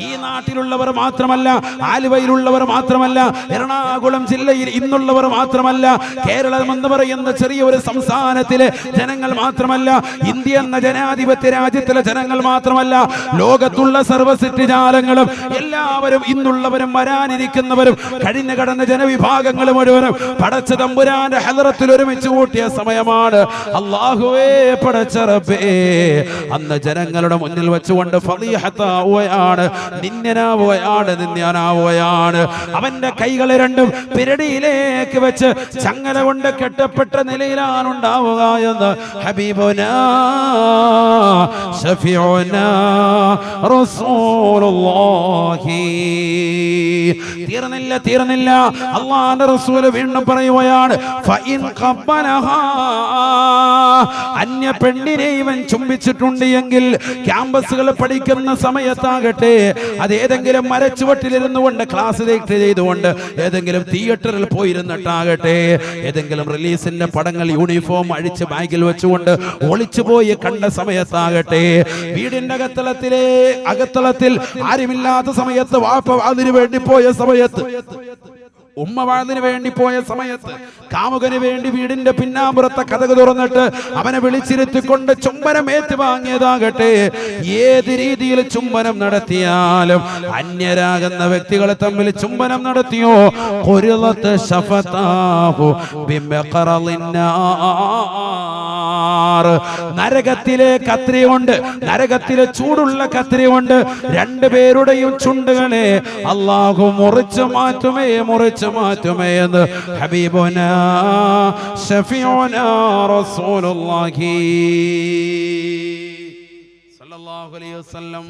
ഈ നാട്ടിലുള്ളവർ മാത്രമല്ല, ആലുവയിലുള്ളവർ മാത്രമല്ല, എറണാകുളം ജില്ലയിൽ ഇന്നുള്ളവർ മാത്രമല്ല, കേരളം എന്ന് പറയുന്ന ചെറിയ ഒരു സംസ്ഥാനത്തിലെ ജനങ്ങൾ മാത്രമല്ല, ഇന്ത്യ എന്ന ജനാധിപത്യ രാജ്യത്തിലെ ജനങ്ങൾ മാത്രമല്ല, ലോകത്തുള്ള സർവ്വസിറ്റിജാലങ്ങളും എല്ലാവരും, ഇന്നുള്ളവരും വരാനിരിക്കുന്നവരും കഴിഞ്ഞ കടന്ന ജനവിഭാഗങ്ങൾ മുഴുവനും പടച്ച തമ്പുരാന്റെ ഹദ്റത്തിൽ ഒരുമിച്ച് കൂട്ടിയ സമയമാണ്. അല്ലാഹുവേ പടച്ച റബ്ബേ, അന്ന് ജനങ്ങളുടെ മുന്നിൽ വെച്ചുകൊണ്ട് ഫളീഹത്താവുകയാണ്, നിന്ദനാവുകയാണ്. അവന്റെ കൈകളെ രണ്ടും പിരടിയിലേക്ക് വെച്ച് ചങ്ങല കൊണ്ട് കെട്ടപ്പെട്ട നിലയിലാണ് ഉണ്ടാവുക എന്ന് ഹബീബുനാ ശഫീഉനാ റസൂലുള്ളാഹി. തീർന്നില്ല. അല്ലാഹുവിന്റെ റസൂൽ വീണ്ടും പറയുകയാണ്, ഫഇൻ ഖബ്ബലഹാ, അന്യ പെണ്ണിനെ ഇവൻ ചുംബിച്ചിട്ടുണ്ട് എങ്കിൽ, ക്യാമ്പസുകൾ പഠിക്കുന്ന സമയത്താകട്ടെ, അത് ഏതെങ്കിലും മരച്ചുവട്ടിലിരുന്നു കൊണ്ട് ക്ലാസ് ചെയ്തുകൊണ്ട്, ഏതെങ്കിലും തിയേറ്ററിൽ പോയിരുന്നിട്ടാകട്ടെ, ഏതെങ്കിലും റിലീസിന്റെ പടങ്ങൾ യൂണിഫോം അഴിച്ച് ബാഗിൽ വെച്ചുകൊണ്ട് ഒളിച്ചുപോയി കണ്ട സമയത്താകട്ടെ, വീടിന്റെ അകത്തളത്തിൽ ആരുമില്ലാത്ത സമയത്ത്, വാപ്പ അതിനു വേണ്ടി പോയ സമയത്ത്, ഉമ്മ വാതിന് വേണ്ടി പോയ സമയത്ത്, കാമുകന് വേണ്ടി വീടിന്റെ പിന്നാമ്പുറത്തെ കതക് തുറന്നിട്ട് അവനെ വിളിച്ചിരുത്തിക്കൊണ്ട് ചുംബനം ഏറ്റുവാങ്ങിയതാകട്ടെ, ഏത് രീതിയിൽ ചുംബനം നടത്തിയാലും അന്യരാകുന്ന വ്യക്തികളെ തമ്മിൽ ചുംബനം നടത്തിയോ, ഖുരിളത്ത് ശഫതാഹു ബിമഖറലിന്നാർ, നരകത്തിലെ കത്രി കൊണ്ട്, നരകത്തിലെ ചൂടുള്ള കത്രി കൊണ്ട് രണ്ടുപേരുടെയും ചുണ്ടുകളെ അല്ലാഹു മുറിച്ചു മാറ്റുമേ എന്ന് ഹബീബുനാ ശഫീഉനാ റസൂലുള്ളാഹി സ്വല്ലല്ലാഹു അലൈഹി വസല്ലം.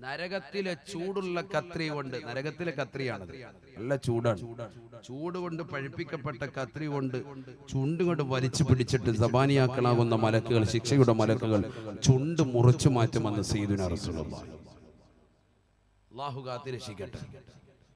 നരകത്തിലെ ചൂടുള്ള കത്രി കൊണ്ട്, നരകത്തിലെ കത്രിയാണത്, നല്ല ചൂടാണ്, ചൂട് കൊണ്ട് പഴുപ്പിക്കപ്പെട്ട കത്രി കൊണ്ട് ചുണ്ട് കൊണ്ട് വലിച്ചു പിടിച്ചിട്ട് സബാനിയാക്കളാകുന്ന മലക്കുകൾ, ശിക്ഷയുടെ മലക്കുകൾ ചുണ്ട് മുറിച്ചു മാറ്റുമെന്ന് സയ്യിദുനാ റസൂലുള്ളാഹി. അല്ലാഹു കാത്ത് രക്ഷിക്കട്ടെ.